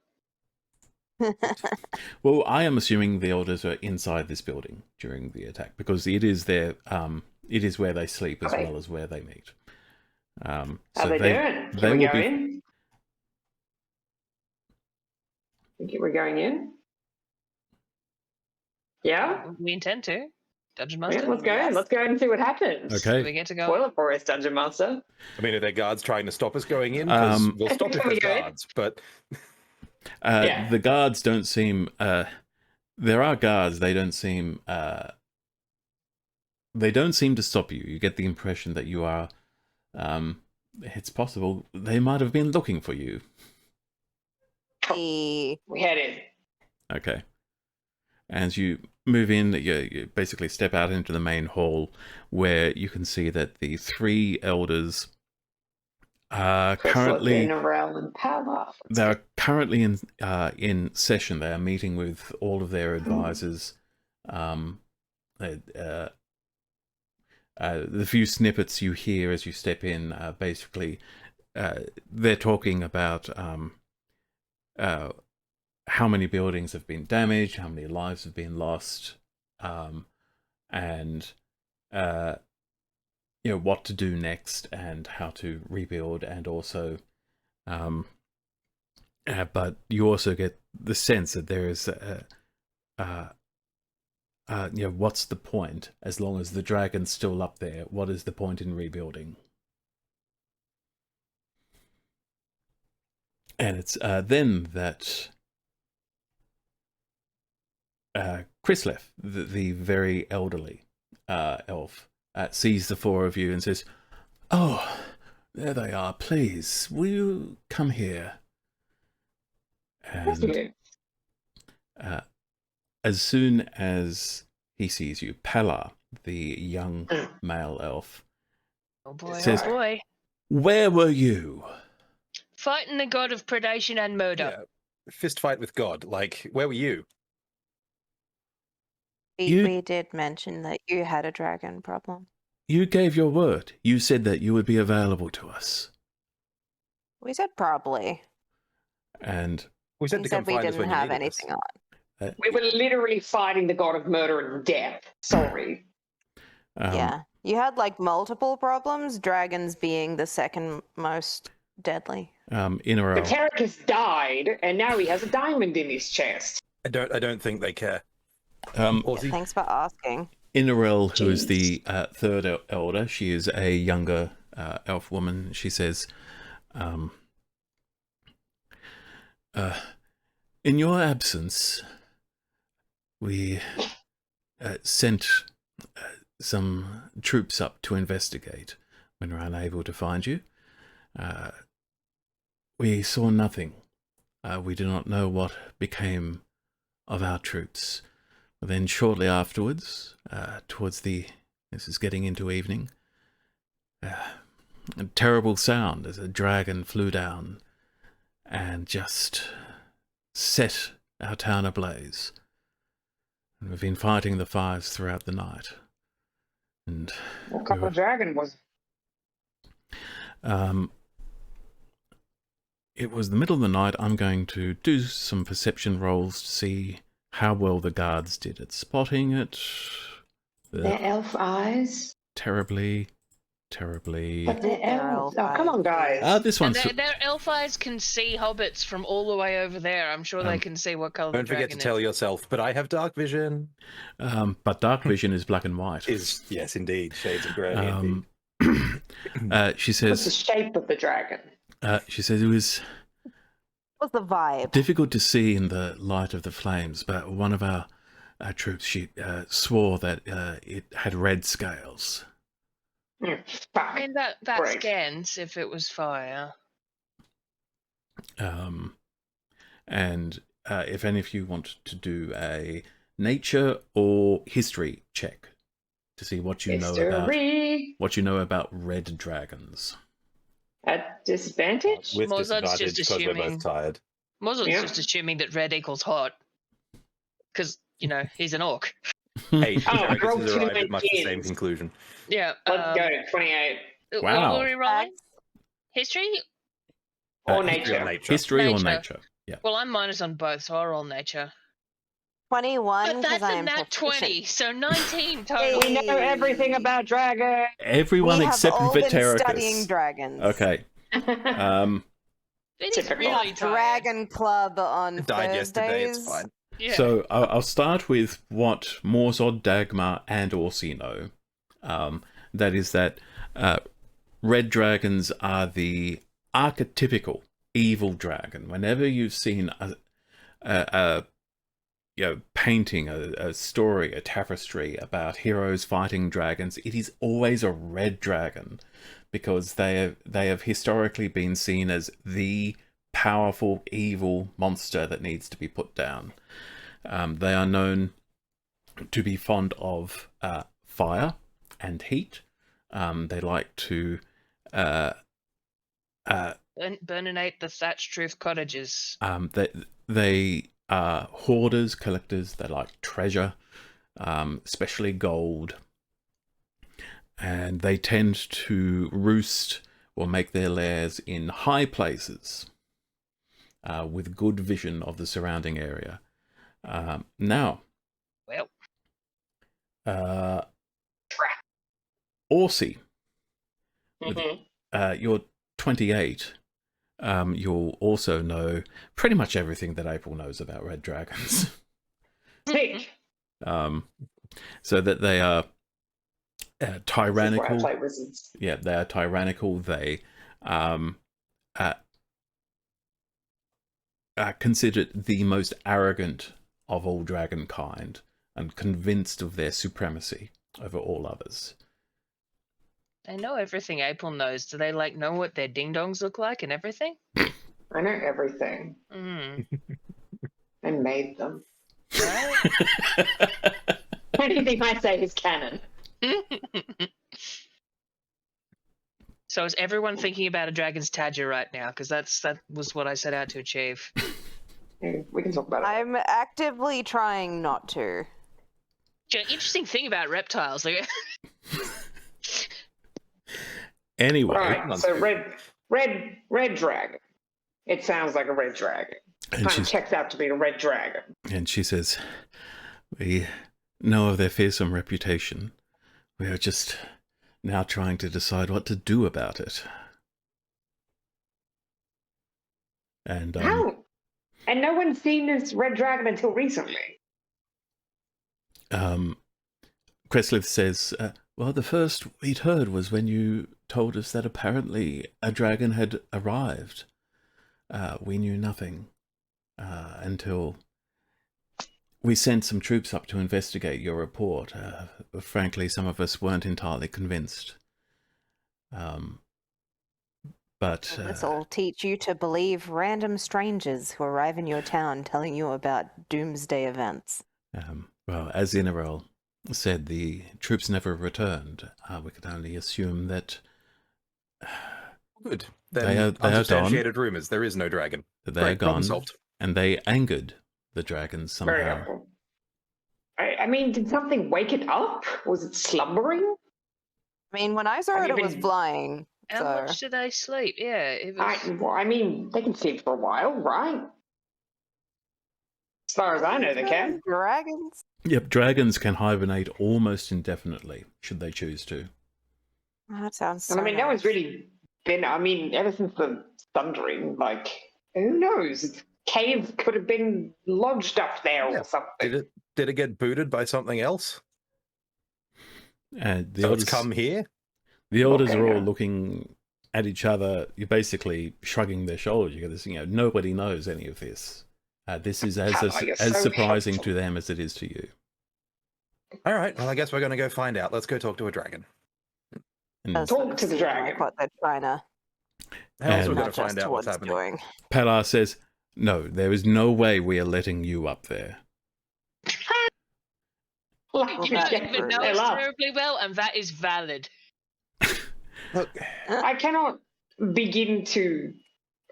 Well, I am assuming the elders are inside this building during the attack because it is their it is where they sleep as well as where they meet. How they doing? They Can we will go be. in? Think we're going in? Yeah? We intend to. Dungeon Yeah, Master. let's go. Yes. Let's go and see what happens. Do we Okay. get to go? Spoiler for us, Dungeon Master. I mean, are there guards trying to stop us going in? 'Cause we'll stop if there's guards, but Yeah. The guards don't seem. There are guards. They don't seem. They don't seem to stop you. You get the impression that you are. It's possible they might have been looking for you. We head in. Okay. As you move in, you basically step out into the main hall, where you can see that the three elders are currently. They're currently in session. They are meeting with all of their advisors. The few snippets you hear as you step in, basically, they're talking about how many buildings have been damaged, how many lives have been lost, and what to do next and how to rebuild, and also, but you also get the sense that there is what's the point as long as the dragon's still up there? What is the point in rebuilding? And it's then that Chryslef, the very elderly elf, sees the four of you and says, "Oh, there they are. Please, will you come here?" And as soon as he sees you, Pella, the young male elf, Oh boy! says, Oh boy! "Where were you?" Fighting the god of predation and murder. fist fight with God. Like, where were you? We did mention that you had a dragon problem. You gave your word. You said that you would be available to us. We said probably. And We said We to said come we find us didn't when you have needed anything us. on. We were literally fighting the god of murder and death. Sorry. Yeah. You had like multiple problems, dragons being the second most deadly. in a row. The Tarek has died, and now he has a diamond in his chest. I don't think they care. Aussie, Thanks for asking. Inerel, who is the third elder, she is a younger elf woman. She says, in your absence, we sent some troops up to investigate. When we were unable to find you, we saw nothing. We do not know what became of our troops. But then shortly afterwards, this is getting into evening, a terrible sound as a dragon flew down and just set our town ablaze. And we've been fighting the fires throughout the night. And What kind of dragon was it was the middle of the night. I'm going to do some perception rolls to see how well the guards did at spotting it. their elf eyes? Terribly. But they're elves. Oh, come on, guys. This one's... Their elf eyes can see hobbits from all the way over there. I'm sure they can see what colour the Don't dragon forget to tell yourself, but I have dark vision. but dark vision is black and white. Yes, indeed. Shades of grey. She What's the says... shape of the dragon? She says it was What's the vibe? difficult to see in the light of the flames, but one of our troops, she swore that it had red scales. Fuck. I mean, that Great. scans if it was fire. And if any of you want to do a nature or history check to see what you know about red dragons. At disadvantage? With Mozart's disadvantage just because we're assuming- both tired. Mozart's Yeah. just assuming that red equals hot. Because, he's an orc. Hey, I rolled has two arrived at much the same 19s. conclusion. Yeah. Let's go. 28. Wow. What were we rolling? History? Or History nature. History or Nature. nature. Yeah. Well, I'm minus on both, so I'll roll nature. 21 But because that's I'm a nat 20, proficient. so 19 total. We know everything about dragons. Everyone we except have all been Vitericus. studying dragons. Okay. It is Typical. really tired. Dragon Club on Died yesterday, it's Thursdays. fine. Yeah. So I'll start with what Morzod, Dagmar, and Orsi know. That is that red dragons are the archetypical evil dragon. Whenever you've seen a painting, a story, a tapestry about heroes fighting dragons, it is always a red dragon, because they have historically been seen as the powerful evil monster that needs to be put down. They are known to be fond of fire and heat. They like to Burninate the thatched roof cottages. they are hoarders, collectors. They like treasure, especially gold. And they tend to roost or make their lairs in high places with good vision of the surrounding area. Now, Well, Orsi, Mhm. you're 28. You'll also know pretty much everything that April knows about red dragons. Sick. So that they are This is why I tyrannical. play wizards. Yeah, they are tyrannical. They are considered the most arrogant of all dragon kind and convinced of their supremacy over all others. they know everything April knows. Do they know what their ding-dongs look like and everything? I know everything. Mm. I made them. Right? Anything I say is canon. So is everyone thinking about a dragon's tadger right now? Because that was what I set out to achieve. We can talk about it. I'm actively trying not to. Interesting thing about reptiles. Anyway, Right. So red dragon. It sounds like a red dragon. and Kind of checks out to be a red dragon. she says, "We know of their fearsome reputation. We are just now trying to decide what to do about it." And How? And no one's seen this red dragon until recently. Kreslith says, well, the first we'd heard was when you told us that apparently a dragon had arrived. We knew nothing until we sent some troops up to investigate your report. Frankly, some of us weren't entirely convinced. But This will teach you to believe random strangers who arrive in your town telling you about doomsday events. well, as Inarel said, the troops never returned. We could only assume that Good. They Then are gone. unsubstantiated rumors. There is no dragon. they are Great, problem gone, solved. and they angered the dragons Very somehow. helpful. I mean, did something wake it up? Was it slumbering? I mean, when I saw Have it, you it was been- flying. How So much do they sleep? Yeah, it was. I mean, they can sleep for a while, right? As far as I know, they can. Dragons. Yep, dragons can hibernate almost indefinitely, should they choose to. That sounds so And I mean, no one's nice. really been. I mean, ever since the thundering, like, who knows? Cave could have been lodged up there Yeah. or something. Did it get booted by something else? And the So elders, it's come here? the elders Okay, are all yeah. looking at each other. You're basically shrugging their shoulders. You got this, nobody knows any of this. This is as Hello, you're as so surprising helpful. to them as it is to you. All right. Well, I guess we're going to go find out. Let's go talk to a dragon. And Does Talk to the seem dragon. Like what they're trying to How else are we And- going to nudge us find out what's towards happening? doing. Palar says, "No, there is no way we are letting you up there." Like, Well, you that's get don't even rude. know the us hell up. terribly well, and that is valid. Look, I cannot begin to,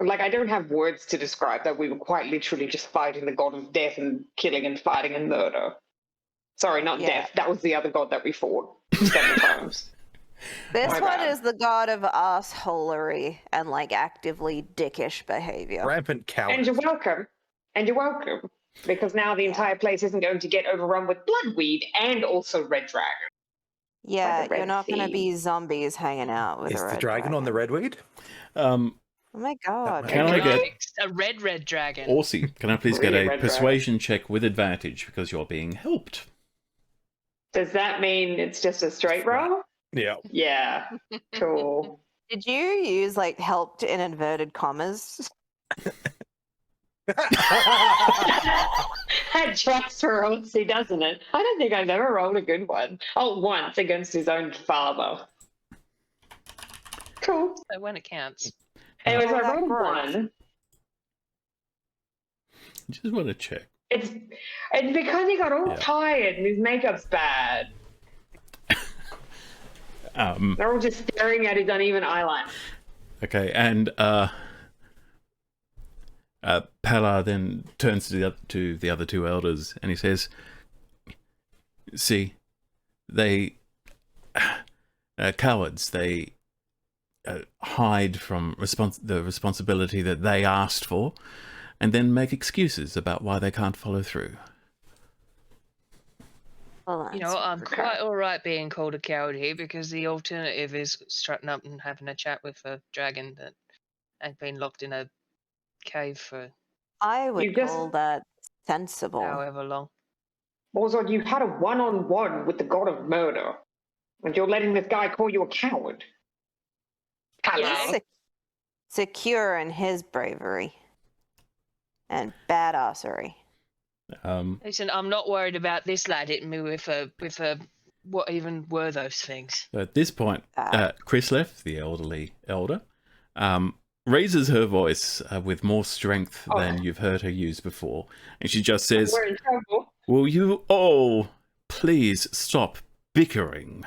like, I don't have words to describe that we were quite literally just fighting the god of death and killing and fighting and murder. Sorry, not Yeah. death. That was the other god that we fought several times. This My one bad. is the god of assholery and like actively dickish behavior. rampant coward. And you're welcome. And you're welcome. Because now the entire place isn't going to get overrun with bloodweed and also red dragon. Yeah, Like a you're red not going to theme. be zombies hanging out with Is a the red dragon on the redweed? Oh my god. might Can I Like, get a red dragon? Orsi? Can I please get Really, a red persuasion check with advantage because you're being helped? Does that mean it's just a straight roll? Yeah. Yeah. Cool. Did you use like helped in inverted commas? That tracks for Otzi, doesn't it? I don't think I've ever rolled a good one. Oh, once against his own father. Cool. So when it counts. Anyways, Oh, I that rolled a gross. 1. Just want to check. It's because he got all Yeah. tired and his makeup's bad. They're all just staring at his uneven eyeliner. Okay, and Palar then turns to the other two elders and he says, "See, they cowards. They hide from the responsibility that they asked for, and then make excuses about why they can't follow through." Well, You know, I'm quite all right being called a coward here because the alternative is strutting up and having a chat with a dragon that had been locked in a cave for I would You just- call that sensible. however long. Mozart, you had a one-on-one with the god of murder. And you're letting this guy call you a coward. Hello? Yeah. He's secure in his bravery and badassery. Listen, I'm not worried about this lad hitting me with a what even were those things? So at this point, Chryslef, the elderly elder, raises her voice with more strength than you've heard her use before, and she just says, We're in trouble. "Will you all please stop bickering?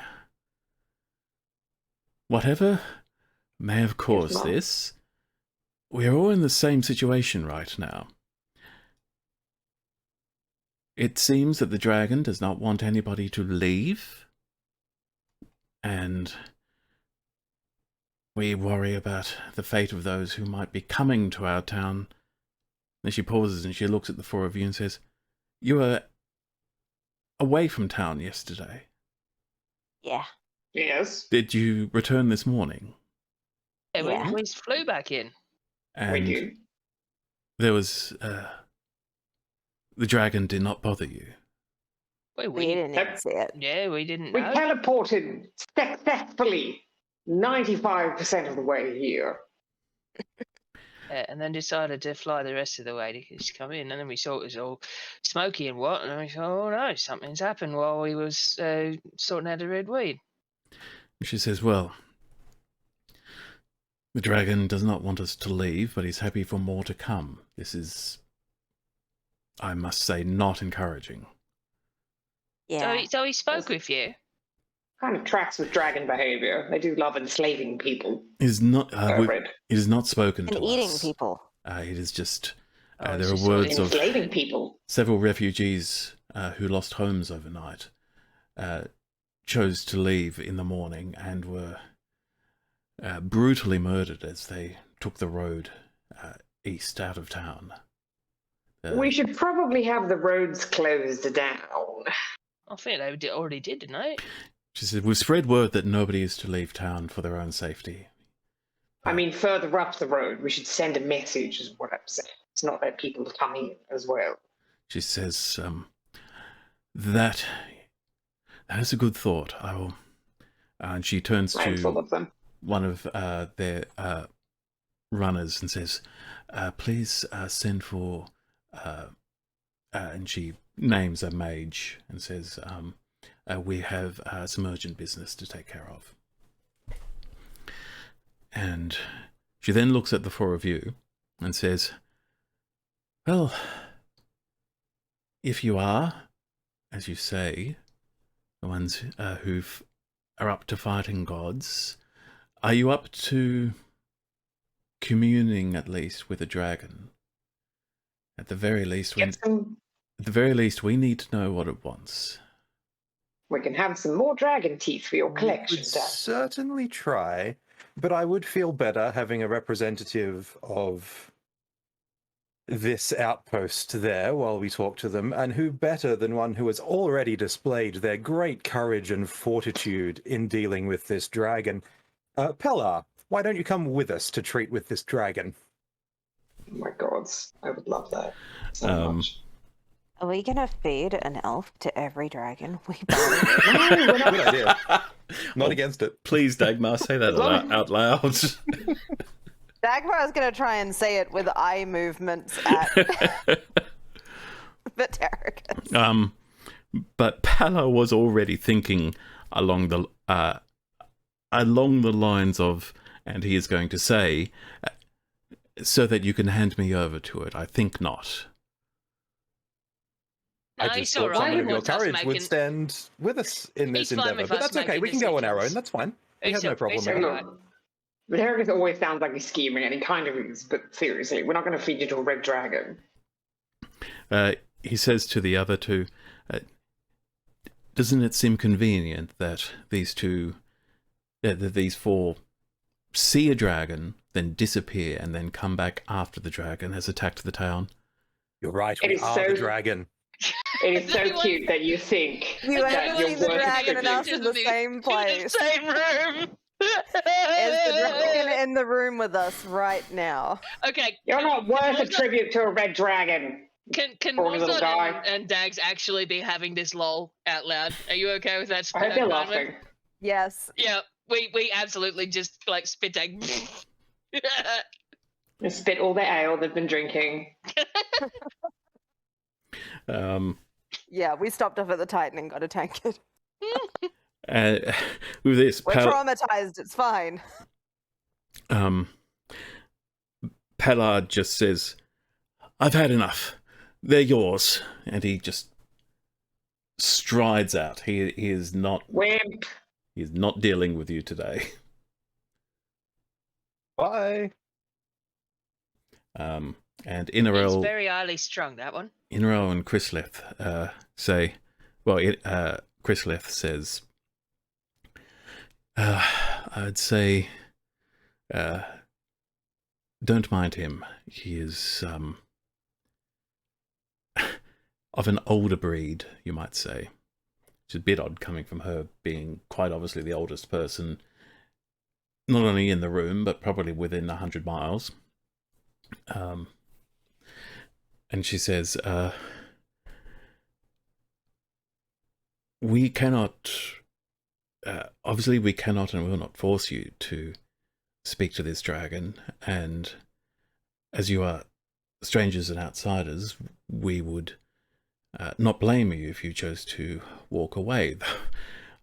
Whatever may have caused Mom. this, we're all in the same situation right now. It seems that the dragon does not want anybody to leave, and we worry about the fate of those who might be coming to our town." Then she pauses and she looks at the four of you and says, "You were away from town yesterday. Yeah. Yes. Did you return this morning?" Yeah, Yeah. we flew back in. And We do. there was the dragon did not bother you. We We didn't even Yep. see it. yeah, we didn't We know. teleported successfully 95% of the way here. And then decided to fly the rest of the way to just come in, and then we saw it was all smoky and what, and then we thought, oh no, something's happened while we was sorting out the red weed. She says, "Well, The dragon does not want us to leave, but he's happy for more to come. This is, I must say, not encouraging. Yeah. So he spoke with you. Kind of tracks with dragon behavior. They do love enslaving people. It is not. I've read. It is not spoken And to eating us. people. It is just. Oh, There are it's just words of Enslaving people. several refugees who lost homes overnight. Chose to leave in the morning and were brutally murdered as they took the road east out of town. We should probably have the roads closed down. I think they already did, didn't they? She said, "We've spread word that nobody is to leave town for their own safety." I mean, further up the road, we should send a message, is what I'm saying. It's not let people come in as well. She says, "That is a good thought. I will." And she turns Mindful to of them. one of their runners and says, "Please send for," and she names a mage and says, "We have some urgent business to take care of." And she then looks at the four of you and says, "Well, if you are, as you say, the ones who are up to fighting gods, are you up to communing at least with a dragon? At the very least, we need to know what it wants." We can have some more dragon teeth for your We collection, would Dad. certainly try, but I would feel better having a representative of this outpost there while we talk to them, and who better than one who has already displayed their great courage and fortitude in dealing with this dragon. Pellar, why don't you come with us to treat with this dragon? Oh my gods, I would love that so much. Are we gonna feed an elf to every dragon we buy? No, we're not. Good idea. Not against it. Please, Dagmar, say that out loud. Dagmar's gonna try and say it with eye movements at Vatericus. But Pala was already thinking along the lines of, and he is going to say, "So that you can hand me over to it." I think not. No, I just he's thought alright. someone of your Wants us courage would making- stand with us in this He's fine endeavor. with But us that's okay. making We can go on our decisions. own. That's fine. We He's have no al- problem he's with it. alright. But Heracles always sounds like he's scheming, and he kind of is, but seriously, we're not going to feed you to a red dragon. He says to the other two, "Doesn't it seem convenient that these four see a dragon, then disappear, and then come back after the dragon has attacked the town?" You're right. It We is are so- the dragon. It is so Everyone- cute that you think We that went you're to the worth dragon and us tribute. in the same In place. the same room. Is the dragon in the room with us right now? Okay. You're not worth a Mozart- tribute to a red dragon. Can Poor little Mozart guy. and Dags actually be having this lol out loud? Are you okay with that? I hope they're Diamond? laughing. Yes. Yeah, we absolutely just like spit take. They spit all the ale they've been drinking. Yeah, we stopped off at the Titan and got a tankard. With this, We're traumatized, it's fine. Pallard just says, "I've had enough. They're yours," and he just strides out. He is not. Wimp. He is not dealing with you today. Bye. And It's Inarel, very highly strung, that one. Inarel and Chryslith say, well, Chryslith says, "I'd say, don't mind him. He is of an older breed, you might say." Which is a bit odd coming from her being quite obviously the oldest person, not only in the room, but probably within 100 miles. And she says, "We cannot, obviously we cannot and will not force you to speak to this dragon, and as you are strangers and outsiders, we would not blame you if you chose to walk away.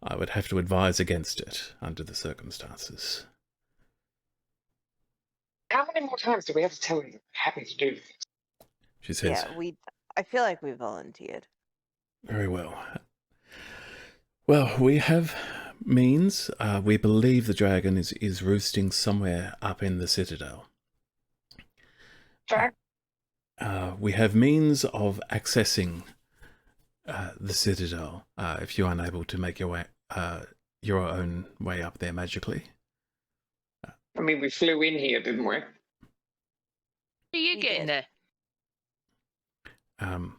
I would have to advise against it under the circumstances." How many more times do we have to tell you happy to do this? She says, Yeah, I feel like we volunteered. very well. Well, we have means. We believe the dragon is roosting somewhere up in the citadel. Drag? We have means of accessing the citadel if you're unable to make your own way up there magically. I mean, we flew in here, didn't we? How are you We getting did. there?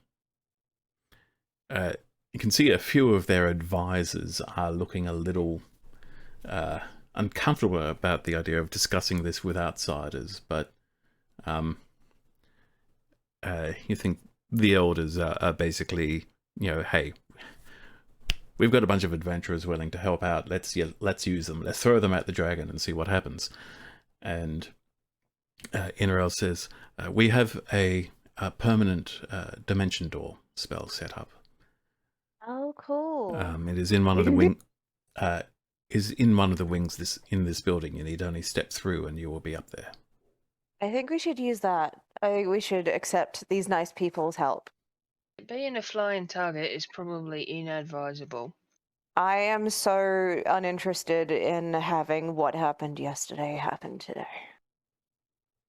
You can see a few of their advisors are looking a little uncomfortable about the idea of discussing this with outsiders, but you think the elders are basically, hey, we've got a bunch of adventurers willing to help out. Let's use them. Let's throw them at the dragon and see what happens. And Inarel says, we have a permanent dimension door spell set up. Oh, cool. It is in one of the wings in this building. You need only step through and you will be up there. I think we should use that. I think we should accept these nice people's help. Being a flying target is probably inadvisable. I am so uninterested in having what happened yesterday happen today.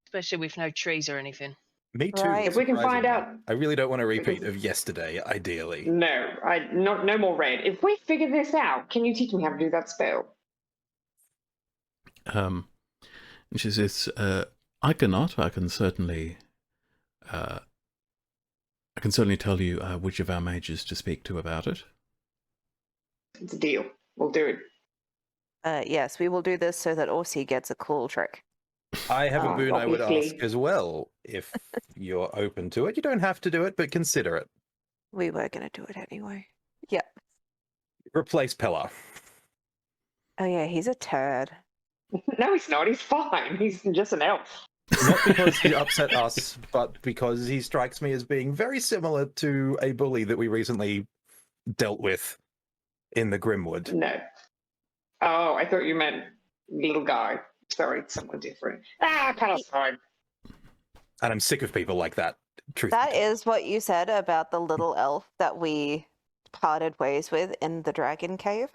Especially with no trees or anything. Me too. Right. If we can find surprisingly. out- I really don't want a repeat of yesterday, ideally. No, no more red. If we figure this out, can you teach me how to do that spell? And she says, I cannot. I can certainly tell you which of our mages to speak to about it. It's a deal. We'll do it. Yes, we will do this so that Orsi gets a cool trick. I have a boon I would ask Obviously. as well, if you're open to it. You don't have to do it, but consider it. We were going to do it anyway. Yeah. Replace Pella. Oh, yeah, he's a turd. No, he's not. He's fine. He's just an elf. Not because he upset us, but because he strikes me as being very similar to a bully that we recently dealt with in the Grimwood. No. Oh, I thought you meant little guy. Sorry, someone different. Pella's fine. And I'm sick of people like that. Truth That be told. is what you said about the little elf that we parted ways with in the dragon cave.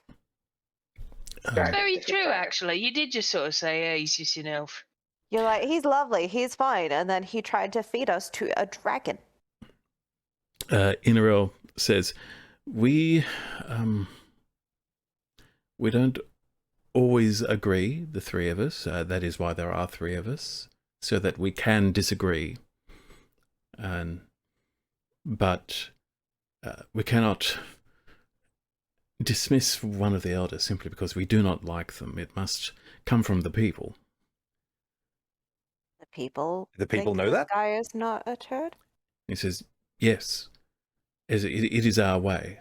Right. Very true, actually. You did just sort of say, yeah, he's just an elf. You're like, he's lovely, he's fine, and then he tried to feed us to a dragon. Inarel says, we don't always agree, the three of us. That is why there are three of us, so that we can disagree. But we cannot dismiss one of the elders simply because we do not like them. It must come from the people. The people. The people think know this that? guy is not a turd. He says, yes, it is our way.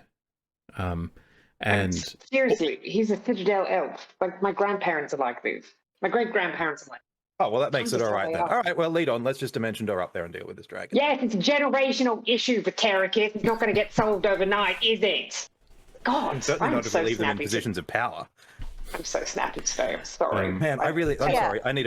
And Seriously, he's a Citadel elf. Like, my grandparents are like this. My great-grandparents are like Oh, well, that makes it Just all how right they then. are. All right, well, lead on. Let's just dimension door up there and deal with this dragon. yes, it's a generational issue for Terrakis. It's not going to get solved overnight, is it? God, I'm certainly I'm not to so believe them in snappy. positions of power. I'm so snappy today. I'm sorry. Man, I'm Yeah. sorry. I need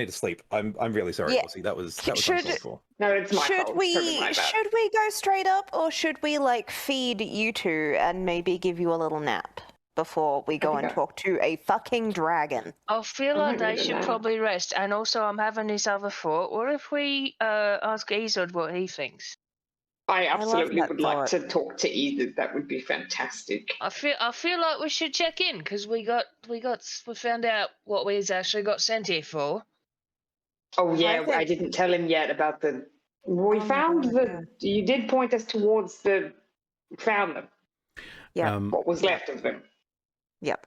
to sleep. I'm really sorry, Yeah. Elsie. That was Should- uncalled for. No, it's my Should fault. It's totally my bad. should we go straight up, or should we like feed you two and maybe give you a little nap before we go think and I- talk to a fucking dragon? I feel I like might they need a should nap. probably rest. And also, I'm having this other thought. What if we ask Izod what he thinks? I love absolutely that would like thought. to talk to Edith. That would be fantastic. I feel like we should check in because we found out what we actually got sent here for. Oh yeah, I think- didn't tell him yet about the. We Oh my found God, the. You did point us towards the. Found them. Yeah. What was left of them? Yep.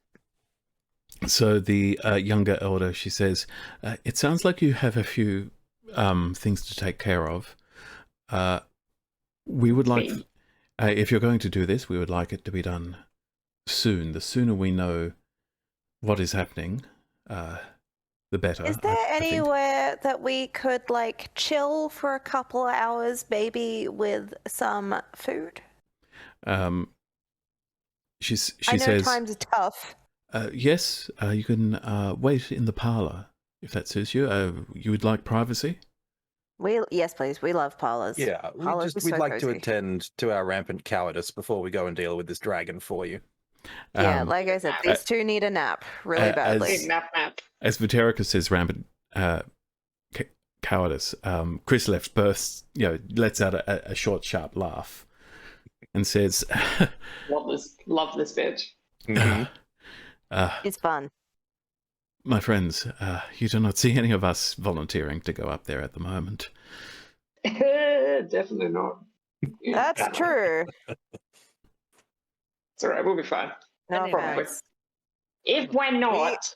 so the younger elder, she says, it sounds like you have a few things to take care of. We would like, Me? if you're going to do this, we would like it to be done soon. The sooner we know what is happening, the better. Is there I think. anywhere that we could like chill for a couple of hours, maybe with some food? She I know says, times are tough. yes, you can wait in the parlor. if that suits you. You would like privacy? Yes, please. We love parlors. Yeah, Parlors are we'd so like to cozy. attend to our rampant cowardice before we go and deal with this dragon for you. Yeah, Um, like I said, these two need a nap really badly. as- Nap. As Viterica says, rampant cowardice. Chris left bursts, lets out a short, sharp laugh, and says, Love this bitch. Mhm. It's fun. "My friends, you do not see any of us volunteering to go up there at the moment." Definitely not. That's true. It's all right. We'll be fine. No Probably. offense. If we're not,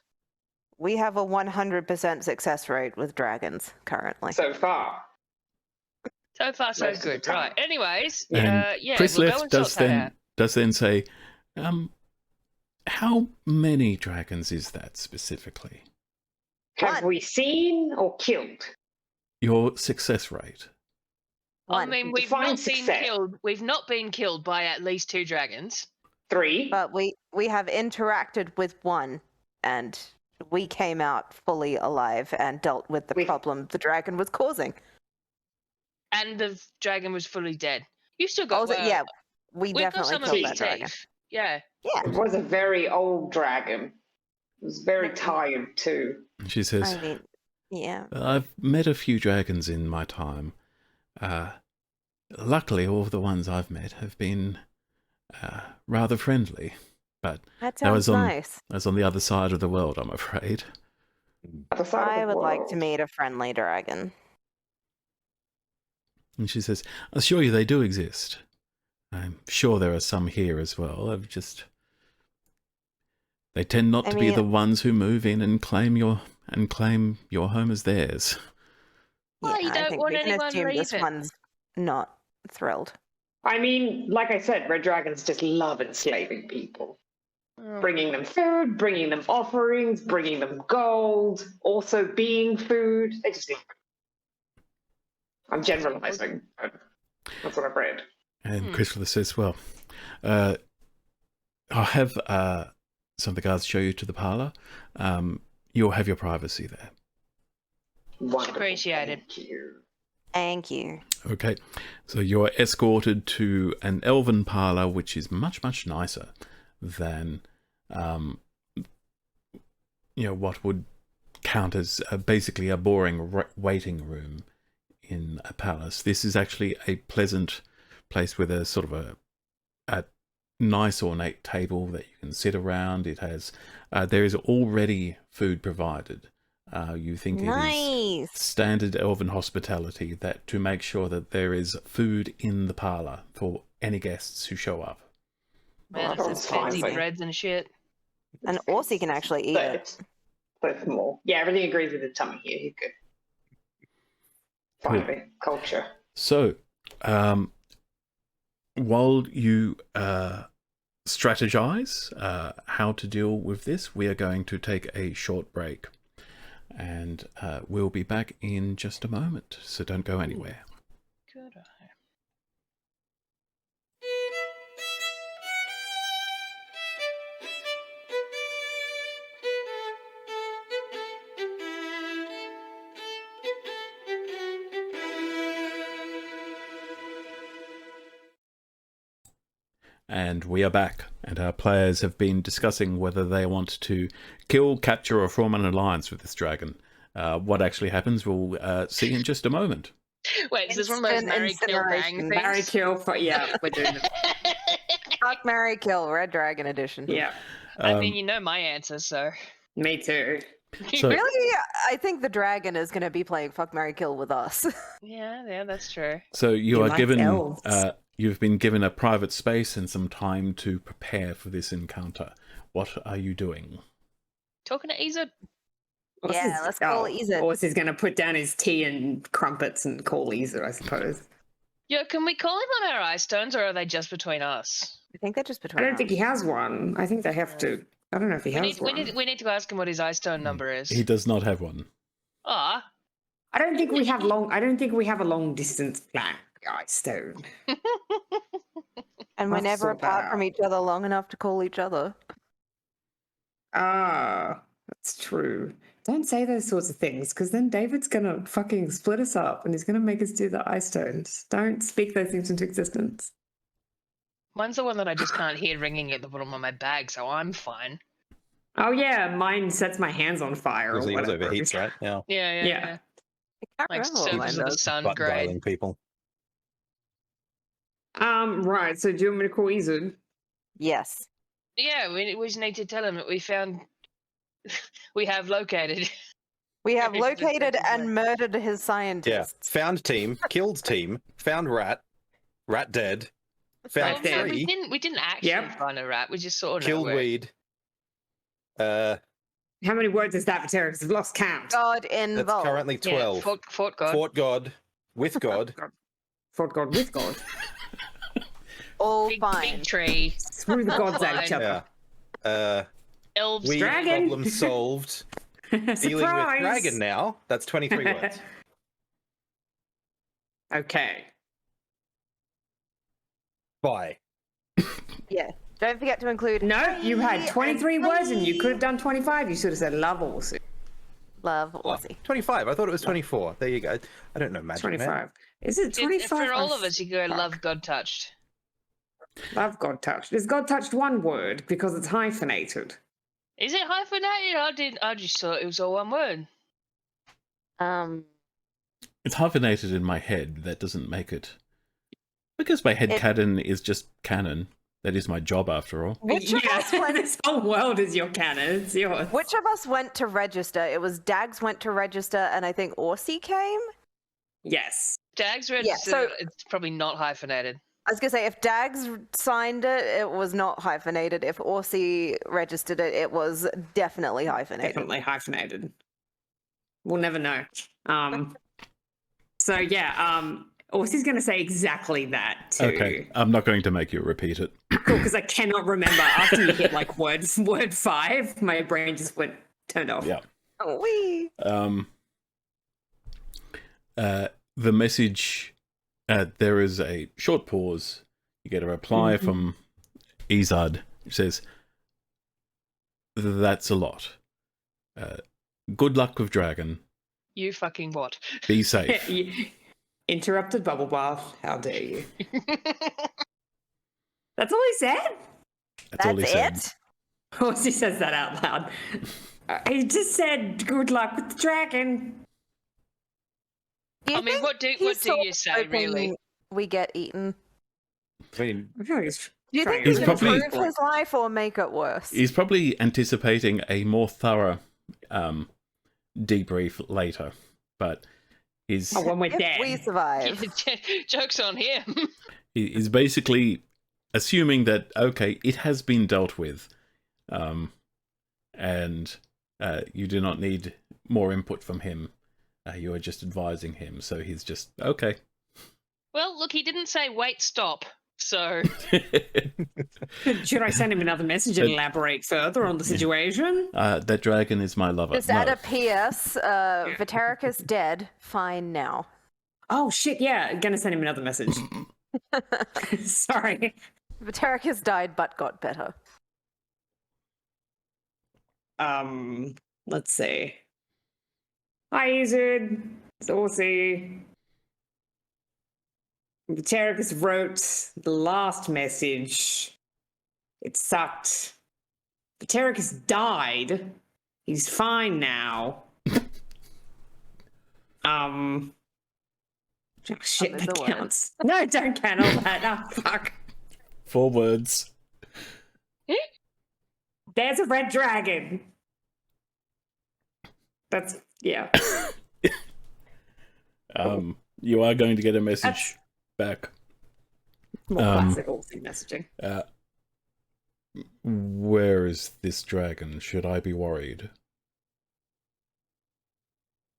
We have a 100% success rate with dragons currently. so far. So far, so Most of the good. time. Right. Anyways, And yeah, Chris we'll go left and sort that out. does then say, "How many dragons is that specifically? Have One. we seen or killed? Your success rate?" I One. mean, we've Define not success. been killed. We've not been killed by at least 2 dragons. 3. But we have interacted with one, and we came out fully alive and dealt with the problem the dragon was causing. And the dragon was fully dead. You still got Yeah, we we've got definitely some of killed his that dragon. teeth. Yeah. Yeah, It was a very old dragon. It was very tired too. And she says, I mean, yeah. "I've met a few dragons in my time. Luckily, all of the ones I've met have been rather friendly. But That that was sounds on nice. that's on the other side of the world, I'm afraid." Other side of I the would like to world. meet a friendly dragon. And she says, "I assure you they do exist. I'm sure there are some here as well. They tend not to be the ones who move in and claim your home as theirs." Well, you I don't think want we can anyone assume this leaving. one's not thrilled. I mean, like I said, red dragons just love enslaving people. Oh. Bringing them food, bringing them offerings, bringing them gold, also being food. They just love it. I'm generalizing. But that's what I've read. And Christopher says, "Well, I'll have some of the guards show you to the parlour. You'll have your privacy there." Wonderful. Appreciated. Thank you. Thank you. Okay, so you're escorted to an elven parlour, which is much, much nicer than, what would count as basically a boring waiting room in a palace. This is actually a pleasant place with a sort of a nice ornate table that you can sit around. It has, there is already food provided. You think it is Nice. standard elven hospitality that to make sure that there is food in the parlour for any guests who show up. Man, Well, it's that's fancy fine. breads and shit. And Orsi can actually eat it. But more. Yeah, everything agrees with the tummy here. He's good. Finally, culture. So, while you strategize how to deal with this, we are going to take a short break. And we'll be back in just a moment, so don't go anywhere. Good. And we are back, and our players have been discussing whether they want to kill, capture, or form an alliance with this dragon. What actually happens, we'll see in just a moment. Wait, is this one of those Instant marry, kill, hang incineration. things? Marry, kill, yeah, we're doing it. Fuck, marry, kill, Red Dragon edition. Yeah, I mean, you know my answer, so. me too. So, Really, I think the dragon is going to be playing Fuck, marry, kill with us. Yeah, that's true. so you You are like given, elves. you've been given a private space and some time to prepare for this encounter. What are you doing? Talking to Isa. Yeah, let's call Isa. Orsi's going to put down his tea and crumpets and call Isa, I suppose. Yeah, can we call him on our ice stones, or are they just between us? I think they're just I between don't think he us. has one. I think they have to. I don't know if he has one. We need to ask him what his ice stone number is. He does not have one. Ah, I don't think we have a long distance plan, guys. Stone. And we're Let's never sort that apart from out. each other long enough to call each other. Ah, that's true. Don't say those sorts of things, because then David's gonna fucking split us up and he's gonna make us do the ice stones. Don't speak those things into existence. Mine's the one that I just can't hear ringing at the bottom of my bag, so I'm fine. Oh yeah, mine sets my hands on fire. Yours Or yours whatever. overheats, right? Yeah. Yeah. Yeah. I can't Like remember what mine surface of the does. sun Butt grade. dialing people. Right. So do you want me to call Izud? Yes. Yeah, we just need to tell him that we found, we have located. We have Just located like- and murdered his Yeah. scientists. Found team, killed team, found rat, rat dead, Well, found Right there. no, tree, we didn't actually Yep. find a rat. We just sort of killed know where. weed. How many words is that, Viteris? I've lost count. God That's involved. currently 12. Yeah, Fort God. Fought God, with God. Fought God with God. All big, fine. big tree. Screw the gods at each Yeah. other. Elves. Weed Dragon. problem solved. Dealing with Surprise! dragon now. That's 23 words. Okay. Bye. Yeah. Don't forget to include. No, you had "Hey" 23 and words and you "Bye." could have done 25. You should have said love also. Love Oh, Aussie. 25. I thought it was 24. There you go. I don't know magic, 25. man. Is it 25? For all Oh, of us, you go fuck. love God touched. Love God touched. Is God touched one word because it's hyphenated? Is it hyphenated? I just thought it was all one word. It's hyphenated in my head. That doesn't make it. Because my head canon is just canon. That is my job, after all. Which of us went? This whole world is your canon. It's yours. Which of us went to register? It was Dags went to register, and I think Orsi came. Yes. Dag's Yeah, registered. so- It's probably not hyphenated. I was gonna say if Dags signed it, it was not hyphenated. If Orsi registered it, it was definitely hyphenated. Definitely hyphenated. We'll never know. So yeah, Orsi's going to say exactly that too. Okay, I'm not going to make you repeat it. Cool, because I cannot remember after you hit like word 5, my brain just turned off. Yeah. Oh, wee. The message, there is a short pause. You get a reply from Izud, which says, "That's a lot. Good luck with Dragon. You fucking what? Be safe." You interrupted bubble bath. How dare you? That's all he said? That's all he said. it. Orsi says that out loud. He just said, good luck with the dragon. Do you I mean, think what do he's sort you of say, hoping really? We get eaten. I mean, I feel like he's Do you trying think to he's probably- improve his life or make it worse? He's probably anticipating a more thorough debrief later, but he's Oh, when we're If dead. we survive. Joke's on him. he's basically assuming that okay, it has been dealt with, and you do not need more input from him. You are just advising him, so he's just okay. Well, look, he didn't say wait, stop. So Should I send him another message and elaborate further on the situation? That dragon is my lover. Just No. add a PS. Vitericus dead. Fine now. Oh shit, yeah, gonna send him another message. Sorry. Vitericus died but got better. Let's see. Hi, Izud. It's Orsi. Vitericus wrote the last message. It sucked. Vitericus died. He's fine now. Oh, shit, there's that a word. counts. No, don't count all that. Oh, fuck. 4 words. There's a red dragon. That's, yeah. You are going to get a message back. More classic Orsi messaging. Where is this dragon? Should I be worried?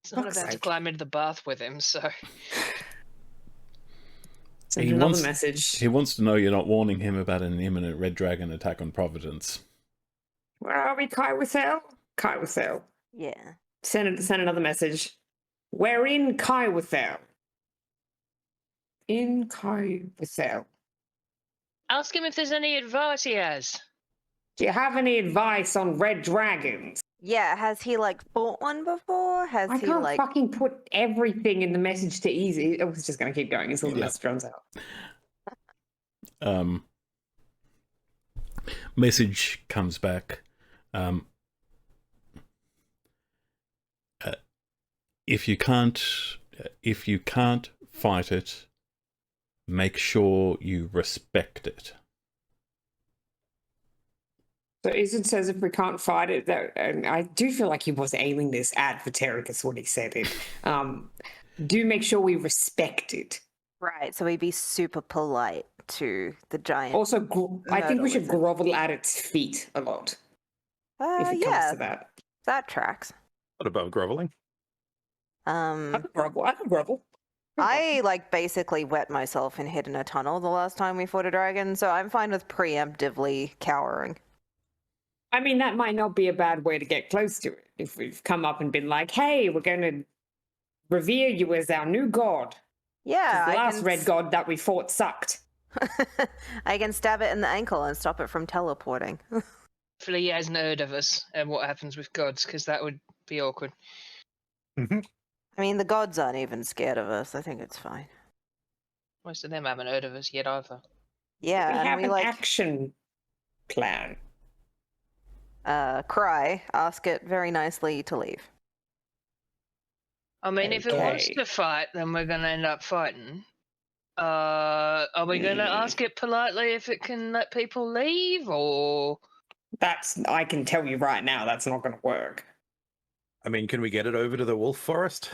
he's not Fuck's about to sake. climb into the bath with him. So Send He another wants- message. He wants to know you're not warning him about an imminent red dragon attack on Providence. Where are we, Cae'Wethel? Cae'Wethel. Yeah. Send another message. We're in Cae'Wethel. In Cae'Wethel. ask him if there's any advice he has. Do you have any advice on red dragons? Yeah, has he like fought one before? Has I he can't like fucking put everything in the message to easy. I was just going to keep going until the Yeah. message runs out. Message comes back. If you can't fight it, make sure you respect it. So Isid says if we can't fight it, and I do feel like he was aiming this at Vatericus when he said it. Do make sure we respect it. right? So we'd be super polite to the giant. Also, I think we should wizard. grovel at its feet a lot. If it comes Yeah, to that. that tracks. What about groveling? I can grovel. I like basically wet myself and hid in a tunnel the last time we fought a dragon, so I'm fine with preemptively cowering. I mean, that might not be a bad way to get close to it. If we've come up and been like, hey, we're going to revere you as our new god. Yeah, The I last can red god that we fought sucked. I can stab it in the ankle and stop it from teleporting. Hopefully he hasn't heard of us and what happens with gods, because that would be awkward. Mm-hmm. I mean, the gods aren't even scared of us. I think it's fine. Most of them haven't heard of us yet either. Yeah, We and have we an like action plan. cry, ask it very nicely to leave. I mean, if it wants Okay. to fight, then we're going to end up fighting. Are we going to ask it politely if it can let people leave, or... I can tell you right now, that's not going to work. I mean, can we get it over to the wolf forest?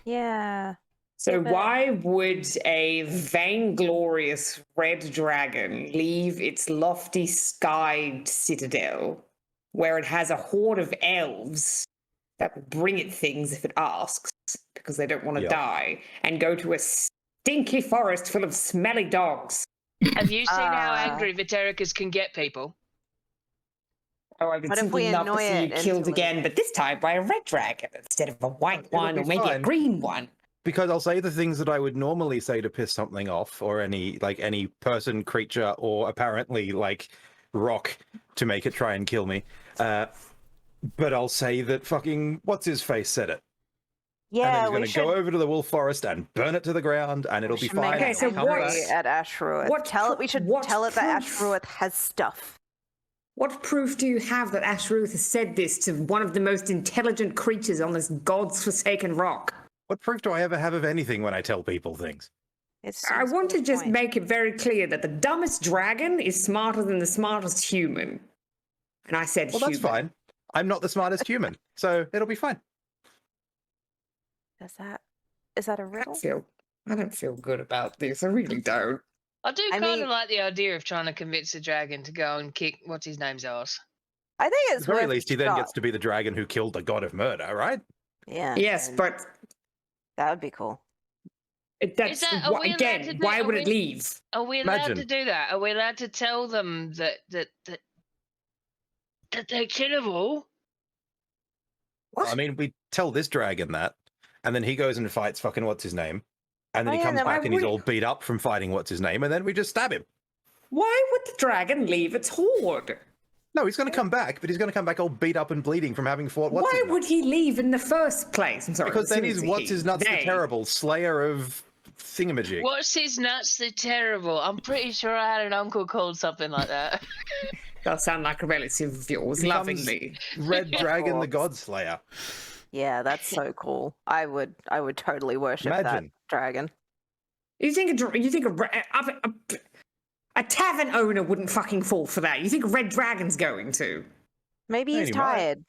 Yeah. So Give it- why would a vainglorious red dragon leave its lofty skied citadel, where it has a horde of elves that will bring it things if it asks, because they don't want to Yep. die, and go to a stinky forest full of smelly dogs? Have you seen how Uh, angry Vatericus can get people? Oh, I would What if simply we love to annoy see you it killed into again, but this time by a red dragon instead of a white It'll one be or maybe a fine. green one. Because I'll say the things that I would normally say to piss something off, or any person, creature, or apparently rock to make it try and kill me. But I'll say that fucking what's his face said it. Yeah, and we he's should. going to go over to the wolf forest and burn it to the ground, and it'll be should make fine. Okay, it so Come what- angry back. at Ashruith. We should tell it that Ashruith has stuff. What proof do you have that Ashruith has said this to one of the most intelligent creatures on this god's forsaken rock? What proof do I ever have of anything when I tell people things? I want to just make it very clear that the dumbest dragon is smarter than the smartest human. And I said Well, human. that's fine. I'm not the smartest human, so it'll be fine. Is that a riddle? I don't feel good about this. I really don't. I do I kind of mean- like the idea of trying to convince the dragon to go and kick what's his name's ass. I think At it's the very worth a least, he then shot. gets to be the dragon who killed the god of murder, right? Yeah. Yes, and but that would be cool. that's are we allowed to again. do- Why are would it we- leave? Are we allowed to Imagine. do that? Are we allowed to tell them that they're killable? What? I mean, we tell this dragon that, and then he goes and fights fucking what's his name, and then Oh, he yeah, comes then back why and he's would- all beat up from fighting what's his name, and then we just stab him. Why would the dragon leave its horde? No, he's going to come back, but he's going to come back all beat up and bleeding from having fought what's Why his name. would he leave in the first place? I'm sorry. Because then it's he's a what's he. his nuts the They. terrible slayer of thingamajig. What's his nuts? They're terrible. I'm pretty sure I had an uncle called something like that. Does sound like a relative of yours, He becomes lovingly. Red Dragon the Corpse. God Slayer. Yeah, that's so cool. I would totally worship that Imagine. dragon. You think a tavern owner wouldn't fucking fall for that? You think a red dragon's going to? Maybe Yeah, he's he might. tired.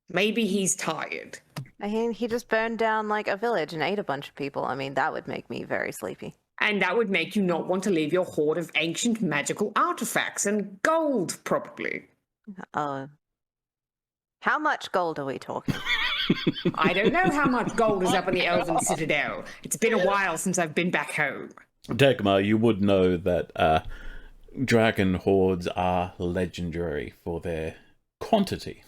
Maybe he's tired. I mean, he just burned down like a village and ate a bunch of people. I mean, that would make me very sleepy. And that would make you not want to leave your hoard of ancient magical artifacts and gold, probably. How much gold are we talking? I don't know how much gold is up in the Elven Citadel. It's been a while since I've been back home. Dagmar, you would know that dragon hordes are legendary for their quantity.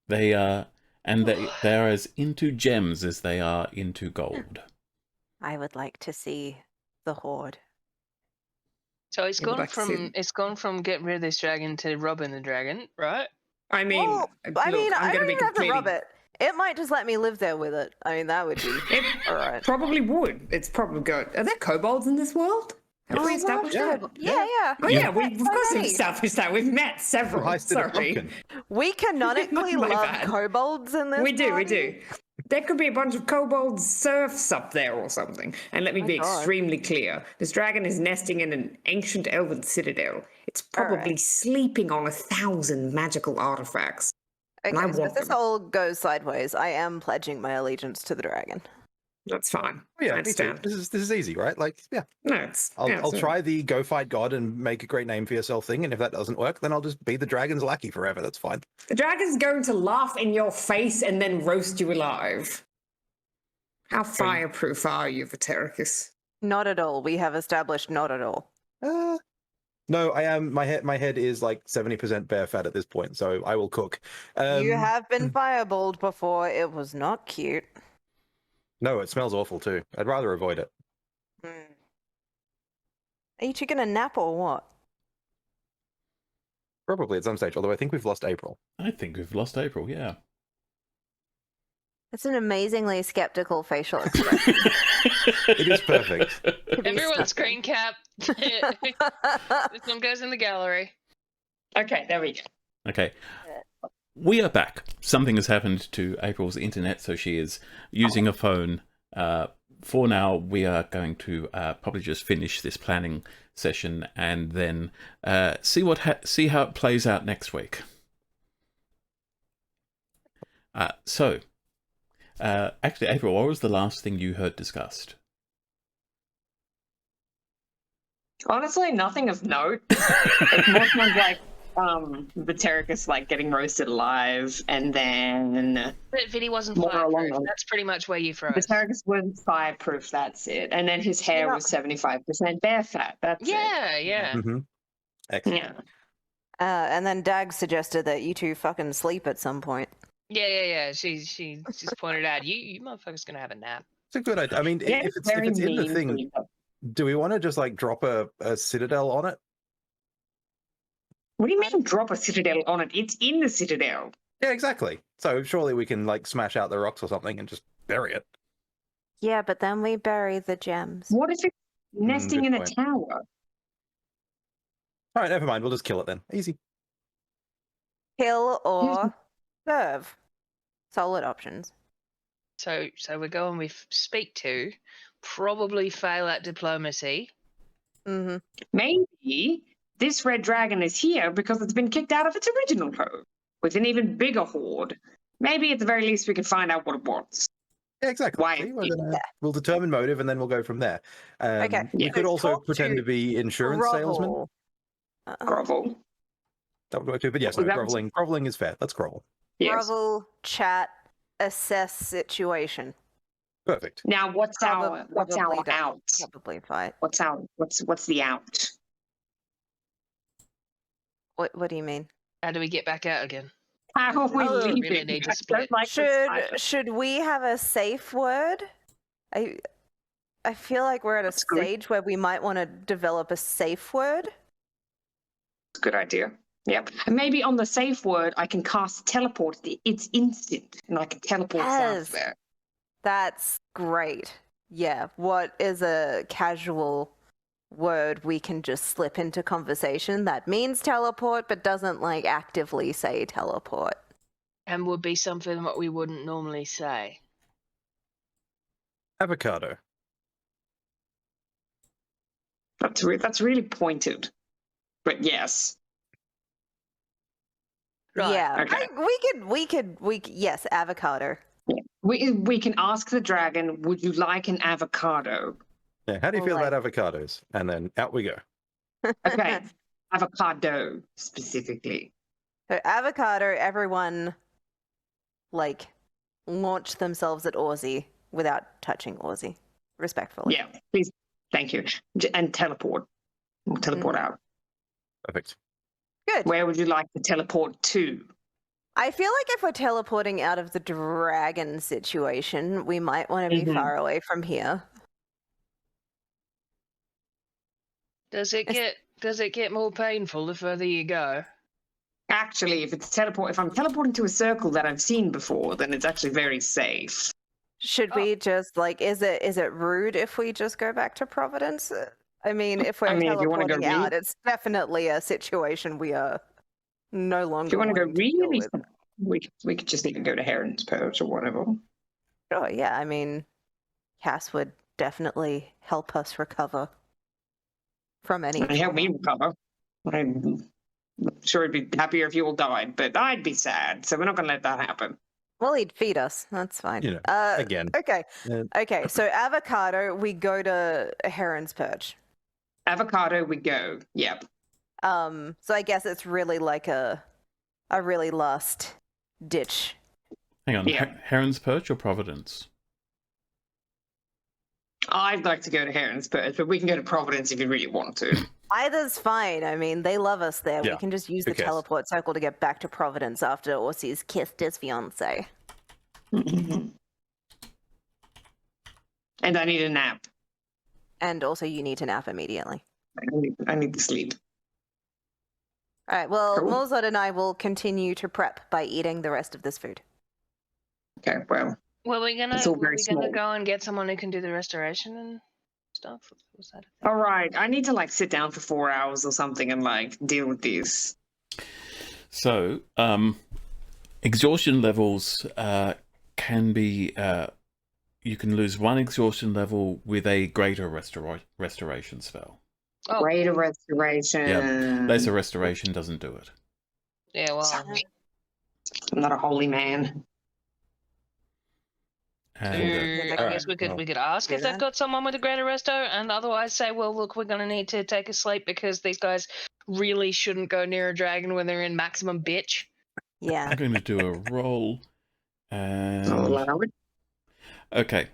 They are, and they're as into gems as they are into gold. I would like to see the horde. So it's Yeah, but gone I can see from them. it's gone from getting rid of this dragon to robbing the dragon, right? I mean, Well, look, I mean, I'm I going to don't be even have to completely. rub it. It might just let me live there with it. I mean, that would be It all right. probably would. It's probably good. Are there kobolds in this world? Have we established Yeah. that? Yeah. Oh yeah, we of so course have many. established that. We've met several. Heisted a Sorry, pumpkin. We canonically My love bad. kobolds in this we do. party. There could be a bunch of kobold serfs up there or something. And let me My be God. extremely clear: this dragon is nesting in an ancient elven citadel. It's probably Alright. sleeping on 1,000 magical artifacts. And I Okay, so want if this them. all goes sideways, I am pledging my allegiance to the dragon. That's fine. Oh, yeah, I'd me too. stand. This is easy, right? Like, yeah. No, it's. I'll try the go fight God and make a great name for yourself thing, and if that doesn't work, then I'll just be the dragon's lackey forever. That's fine. The dragon's going to laugh in your face and then roast you alive. How fireproof are you, Vatericus? Not at all. We have established not at all. No, I am. My head is like 70% bear fat at this point, so I will cook. You have been fireballed before. It was not cute. No, it smells awful too. I'd rather avoid it. Are you two gonna nap or what? Probably at some stage, although I think we've lost April. I think we've lost April, yeah. That's an amazingly skeptical facial expression. It is perfect. Everyone screen cap. This one goes in the gallery. Okay, there we go. Okay. We are back. Something has happened to April's internet, so she is using a phone. For now, we are going to probably just finish this planning session and then see how it plays out next week. Actually, April, what was the last thing you heard discussed? Honestly, nothing of note. It's more kind of like Vatericus like getting roasted alive, and then But Vinny wasn't More along fireproof. those- That's pretty much where you froze. Vatericus was fireproof. That's it. And then his hair You're was 75% bear fat. That's Yeah, yeah. Mm-hmm. it. Excellent. Yeah. And then Dag suggested that you two fucking sleep at some point. Yeah. She just pointed out, you motherfuckers gonna have a nap. It's a good idea. I mean, Yeah, if it's very in the mean thing, people. do we want to just like drop a citadel on it? What do you mean drop a citadel on it? It's in the citadel. Yeah, exactly. So surely we can like smash out the rocks or something and just bury it. Yeah, but then we bury the gems. What if it's nesting good in a point. tower? All right, never mind. We'll just kill it then. Easy. Kill or serve. Solid options. So we're going with speak to, probably fail at diplomacy. Mm-hmm. Maybe this red dragon is here because it's been kicked out of its original home with an even bigger horde. Maybe at the very least we can find out what it wants. Yeah, exactly. Why? See, we'll determine motive and then we'll go from there. Okay, We yeah. could So also talk pretend to to be insurance salesmen. Grovel. Grovel. That would work too. But yes, Was no, that- groveling is fair. Let's grovel. Yes. Grovel, chat, assess situation. Perfect. Now what's our Probably don't. out? Probably fight. What's the out? What do you mean? How do we get back out again? How are we Oh, leaving? really need to I split. don't like this either. Should we have a safe word? I feel like we're at a That's good. stage where we might want to develop a safe word. Good idea. Yep. And maybe on the safe word, I can cast teleport. It's instant, and I can teleport Yes. south there. That's great. Yeah. What is a casual word we can just slip into conversation that means teleport but doesn't like actively say teleport? And would be something that we wouldn't normally say. Avocado. That's really pointed. But yes. Right. Yeah. okay. We could yes, avocado. We can ask the dragon, would you like an avocado? Yeah. How do you feel Alright. about avocados? And then out we go. Okay. Avocado specifically. So avocado, everyone like launch themselves at Aussie without touching Aussie. Respectfully. Yeah, please. Thank you. And teleport. We'll teleport out. Perfect. Good. Where would you like to teleport to? I feel like if we're teleporting out of the dragon situation, we might want to be Mhm. far away from here. Does it get more painful the further you go? Actually, if I'm teleporting to a circle that I've seen before, then it's actually very safe. Should we just like? Is it rude if we just go back to Providence? I mean, if we're if you wanna go teleporting out, it's definitely a situation we are no longer. If you want to go wanting deal really, with. we could just even go to Heron's Perch or whatever. Sure, yeah. I mean, Cass would definitely help us recover from any. And help me recover. I'm sure I'd be happier if you all died, but I'd be sad, so we're not going to let that happen. Well, he'd feed us. That's fine. You know, again. Okay. Okay. So avocado, we go to Heron's Perch. Avocado, we go. Yep. So I guess it's really like a really last ditch. Hang on, Yeah. Heron's Perch or Providence? I'd like to go to Heron's Perch, but we can go to Providence if you really want to. Either's fine. I mean, they love us there. Yeah, We can just use who the cares? teleport circle to get back to Providence after Orsi's kissed his fiance. And I need a nap. And also, you need to nap immediately. I need to sleep. All right. Well, Cool. Mozart and I will continue to prep by eating the rest of this food. Okay, well, Well, we're gonna It's all very gonna small. go and get someone who can do the restoration and stuff. Was that a thing? all right. I need to like sit down for 4 hours or something and like deal with this. So, exhaustion levels can be. You can lose one exhaustion level with a greater restoration spell. Oh, Greater restoration. Lesser restoration doesn't do it. yeah. Well, Sorry. I'm not a holy man. And, I Alright, guess we could well, ask do if they've that. got someone with a greater resto, and otherwise say, well, look, we're gonna need to take a sleep because these guys really shouldn't go near a dragon when they're in maximum bitch. Yeah. I'm going to do a roll. I'll And allow it. okay,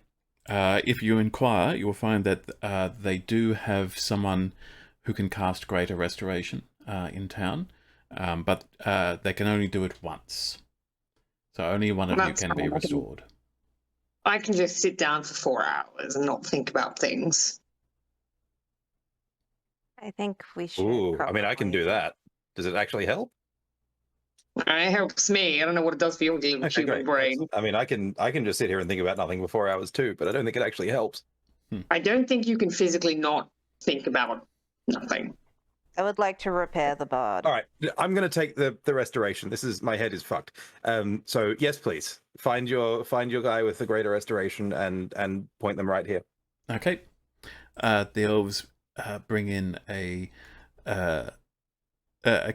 if you inquire, you will find that they do have someone who can cast Greater Restoration in town, but they can only do it once. So only one of you That's can be fine. restored. I can just sit down for 4 hours and not think about things. I think we should. Ooh, I mean, I can probably- do that. Does it actually help? It helps me. I don't know what it does for your little Okay, human great. brain. I mean, I can just sit here and think about nothing for 4 hours too, but I don't think it actually helps. I don't think you can physically not think about nothing. I would like to repair the bard. All right, I'm going to take the restoration. My head is fucked. So yes, please find your guy with the greater restoration and point them right here. Okay. The elves bring in a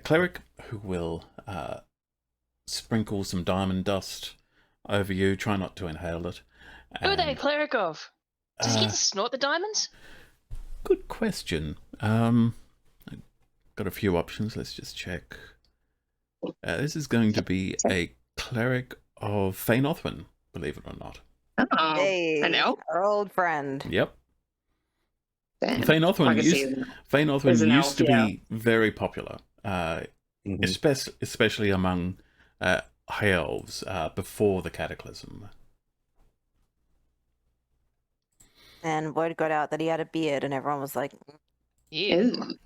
cleric who will sprinkle some diamond dust over you. Try not to inhale it. Who are they a And, cleric of? Does he uh, get to snort the diamonds? Good question. I've got a few options. Let's just check. This is going to be a cleric of Cae'Wethel, believe it or not. Oh, Hey, an elf? our old friend. Yep. Damn. I Cae'Wethel can see used, it. Cae'Wethel There's an used elf, to yeah. be very popular, Mhm. especially among high elves before the Cataclysm. And word got out that he had a beard, and everyone was like, Yeah. Ew.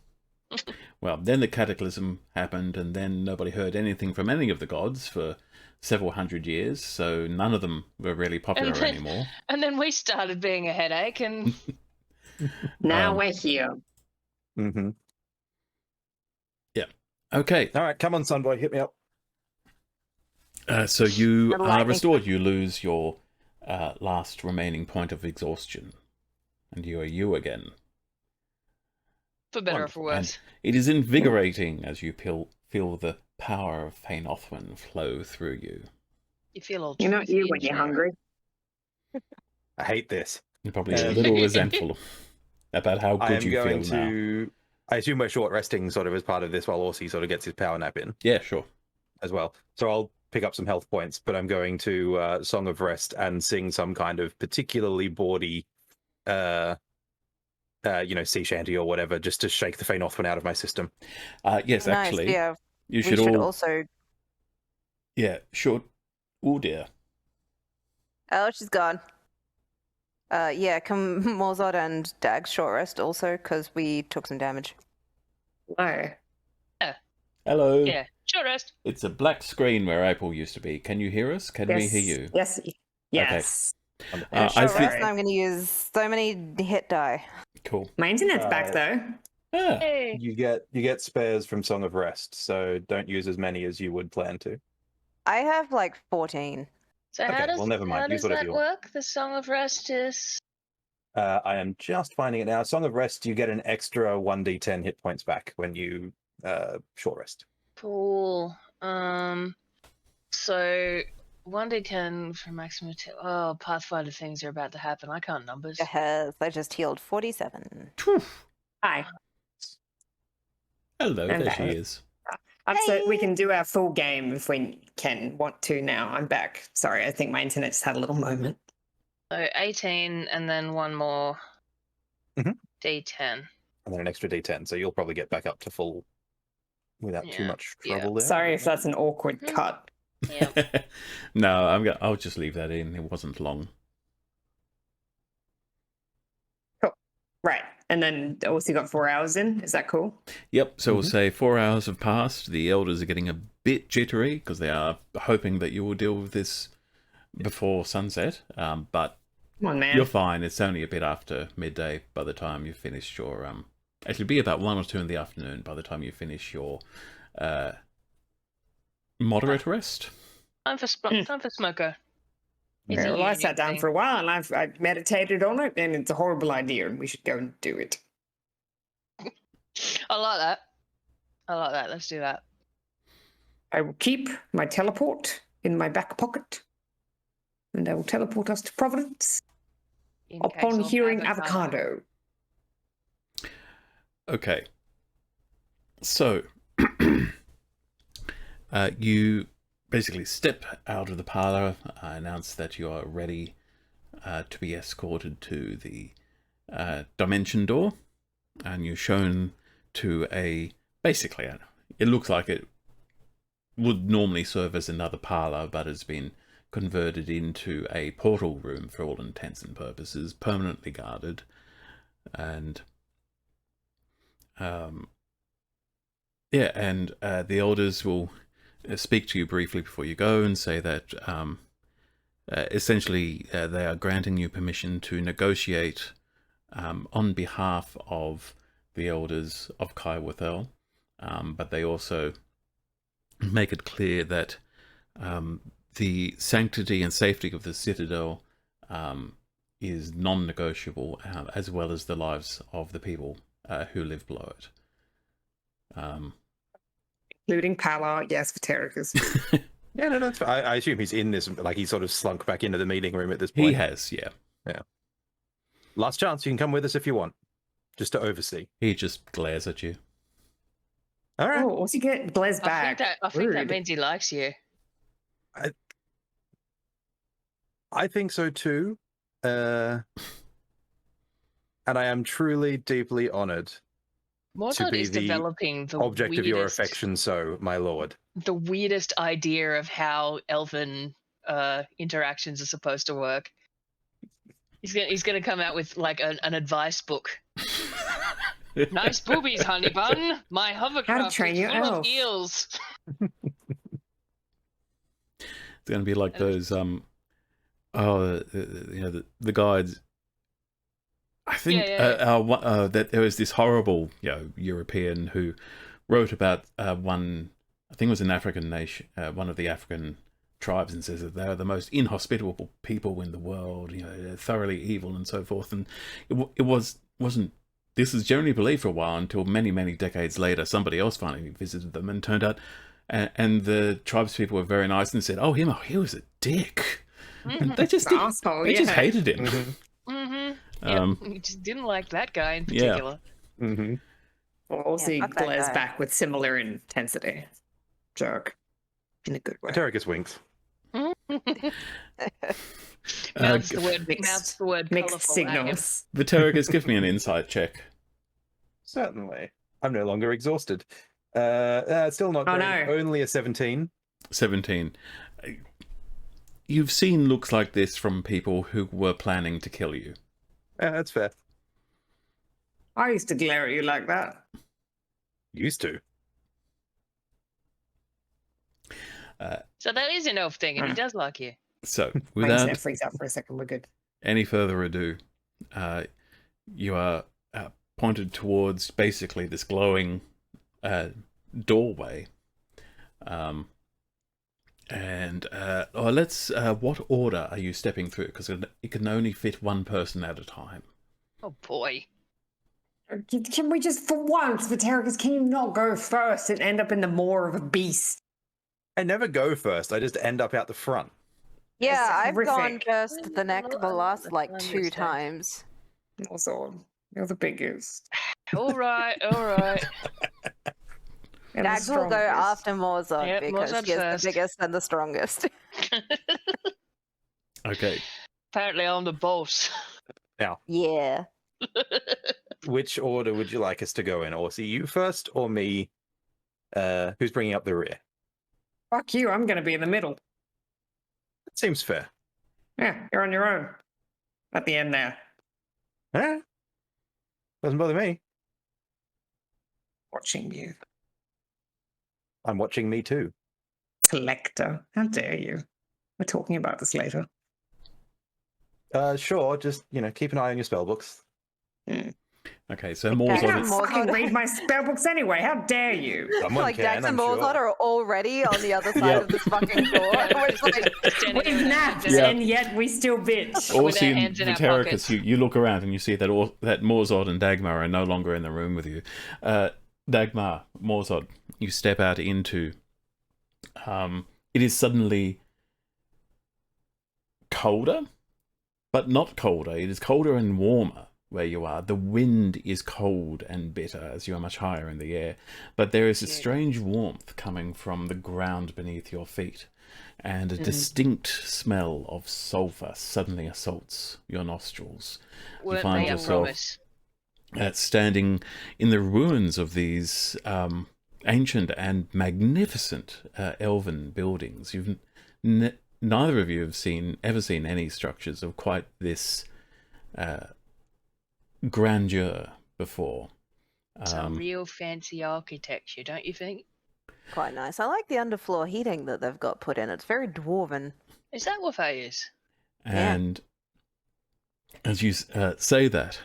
Well, then the Cataclysm happened, and then nobody heard anything from any of the gods for several hundred years, so none of them were really popular then- anymore. And then we started being a headache, and Now Um, we're here. Mhm. Okay, All right, come on, Sunboy, hit me up. so you The are lightning- restored. You lose your last remaining point of exhaustion, and you are you again. for better or for Wonderful. worse. It is invigorating as you feel the power of Cae'Wethel flow through you. You feel all You're not juicy you and when you're generous. hungry. I hate this. You're probably a Um, little resentful about how I good am you going feel now. to. I assume we're short resting sort of as part of this while Orsi sort of gets his power nap in Yeah, sure. as well. So I'll pick up some health points, but I'm going to Song of Rest and sing some kind of particularly bawdy, sea shanty or whatever, just to shake the Cae'Wethel out of my system. Yes, nice, actually, yeah. you We should should all. also. Yeah, sure. Oh dear. Oh, she's gone. Yeah, can Morzod and Dag short rest also, because we took some damage. No. Hello. Yeah, short rest. It's a black screen where April used to be. Can you hear us? Can we hear you? Yes. Yes. And I short think- rest, I'm going to use so many hit die. Cool. My internet's back though. Ah, Hey. You get spares from Song of Rest, so don't use as many as you would plan to. I have like 14. So Okay, how does, well, never mind. how Use does whatever that you want. work? The Song of Rest is... I am just finding it now. Song of Rest, you get an extra 1d10 hit points back when you short rest. Cool. So 1d10 for maximum. Oh, Pathfinder things are about to happen. I can't numbers. Yes, I just healed 47. phew. Hi. Hello, I'm there she back. is. We can do our full game if we want to now. I'm back. Sorry, I think my internet just had a little moment. So 18 and then one more Mhm. d10. And then an extra d10, so you'll probably get back up to full without too Yeah, much yeah. trouble there. Sorry if that's an awkward Mhm. cut. Yeah. No, I'll just leave that in. It wasn't long. Right. And then also got 4 hours in. Is that cool? Yep, so we'll Mhm. say 4 hours have passed. The elders are getting a bit jittery because they are hoping that you will deal with this before sunset. But Come on, man. you're fine. It's only a bit after midday by the time you've finished your actually it'll be about 1 or 2 in the afternoon by the time you finish your moderate rest. Time for smoker. It's Yeah, a well, I union sat down thing. for a while and I've meditated on it, and it's a horrible idea, and we should go and do it. I like that. Let's do that. I will keep my teleport in my back pocket, and I will teleport us to Providence In case upon of hearing avocado. Okay. So you basically step out of the parlor, announce that you are ready to be escorted to the dimension door, and you're shown to it looks like it would normally serve as another parlor, but has been converted into a portal room for all intents and purposes, permanently guarded. And the elders will speak to you briefly before you go and say that essentially they are granting you permission to negotiate on behalf of the elders of Cae'Wethel, but they also make it clear that the sanctity and safety of the citadel is non-negotiable, as well as the lives of the people who live below it. Including Pala, yes, Vatericus. Yeah, no, that's fine. I assume he's in this, like he sort of slunk back into the meeting room at this point. He has, yeah. Last chance, you can come with us if you want, just to oversee. He just glares at you. All right. Oh, what's he get? Blaze back. I think that Rude. means he likes you. I think so too. And I am truly, deeply honored to Mordred be is the developing the object weirdest, of your affection, so, my lord. the weirdest idea of how elven interactions are supposed to work. He's gonna come out with like an advice book. Nice boobies, honey bun. My hovercraft train is your full of elf. eels. It's going to be like those, the guides. I think that there was this horrible, European who wrote about one. I think it was an African nation, one of the African tribes, and says that they are the most inhospitable people in the world. They're thoroughly evil and so forth. And it wasn't. This was generally believed for a while until many, many decades later, somebody else finally visited them and turned out, and the tribespeople were very nice and said, "Oh, he was a dick." And they just Asshole, they just yeah. hated him. Mm-hmm. He just didn't like that guy in particular. Mm-hmm. Well, also Yeah, fuck that glares guy. back with similar intensity. Joke. In a good way. Vatericus winks. Mouths the word. mixed- Mouths the word. Mixed colourful at him. signals. Vatericus, give me an insight check. Certainly. I'm no longer exhausted. Still not Oh, great. no. Only a 17. 17. you've seen looks like this from people who were planning to kill you. Yeah, that's fair. I used to glare at you like that. Used to. So that is an elf thing, and he does like you. So, Freeze without out, freeze out for a second. We're good. any further ado, you are pointed towards basically this glowing doorway. What order are you stepping through? Because it can only fit one person at a time. Oh boy. Can we just, for once, Vitericus, can you not go first and end up in the maw of a beast? I never go first. I just end up out the front. Yeah, It's I've gone horrific. first the last like I 2 understand. times. Also, you're the biggest. All right, all right. And the Dags will go strongest. after Morzod Yep, because Morzod he is first. the biggest and the strongest. Okay. Apparently, I'm the boss. Yeah. Which order would you like us to go in? Orsi, you first or me? Who's bringing up the rear? Fuck you, I'm going to be in the middle. That seems fair. Yeah, you're on your own. At the end there. Eh? Doesn't bother me. Watching you. I'm watching me too. Collector. How dare you? We're talking about this later. Sure, just, keep an eye on your spell books. Okay, so Dax You Morzod don't and is... fucking read my spell books anyway. How dare you? Someone Like can, Dax and I'm Morzod sure. are already on the other side Yep. of this fucking door. Which, like, Standing there We've with our napped, hands in our- and yet we still bitch. With our Orsi and hands in our Vitericus, pockets. you look around and you see that that Morzod and Dagmar are no longer in the room with you. Dagmar, Morzod, you step out into... it is suddenly colder, but not colder. It is colder and warmer where you are. The wind is cold and bitter as you are much higher in the air, but there is a strange warmth coming from the ground beneath your feet, and a distinct smell of sulfur suddenly assaults your nostrils. Weren't find they, I yourself- promise. Standing in the ruins of these ancient and magnificent elven buildings. Neither of you have ever seen any structures of quite this grandeur before. Some real fancy architecture, don't you think? quite nice. I like the underfloor heating that they've got put in. It's very dwarven. Is that what that is? And as you say that,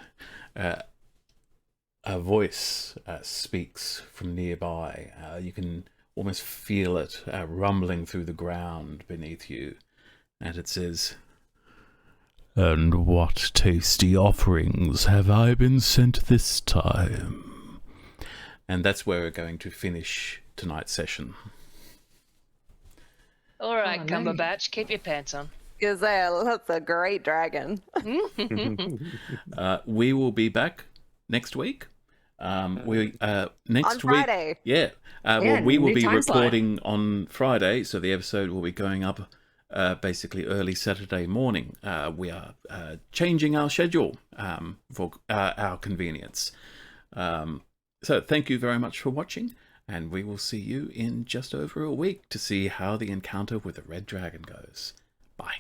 a voice speaks from nearby. You can almost feel it rumbling through the ground beneath you. And it says, "And what tasty offerings have I been sent this time?" And that's where we're going to finish tonight's session. All right, Oh, Cumberbatch, keep your pants on. Gazelle, that's a great dragon. We will be back next week. On Next week, Friday. well, we will new be time slot. recording on Friday, so the episode will be going up basically early Saturday morning. We are changing our schedule for our convenience. So thank you very much for watching, and we will see you in just over a week to see how the encounter with the Red Dragon goes. Bye.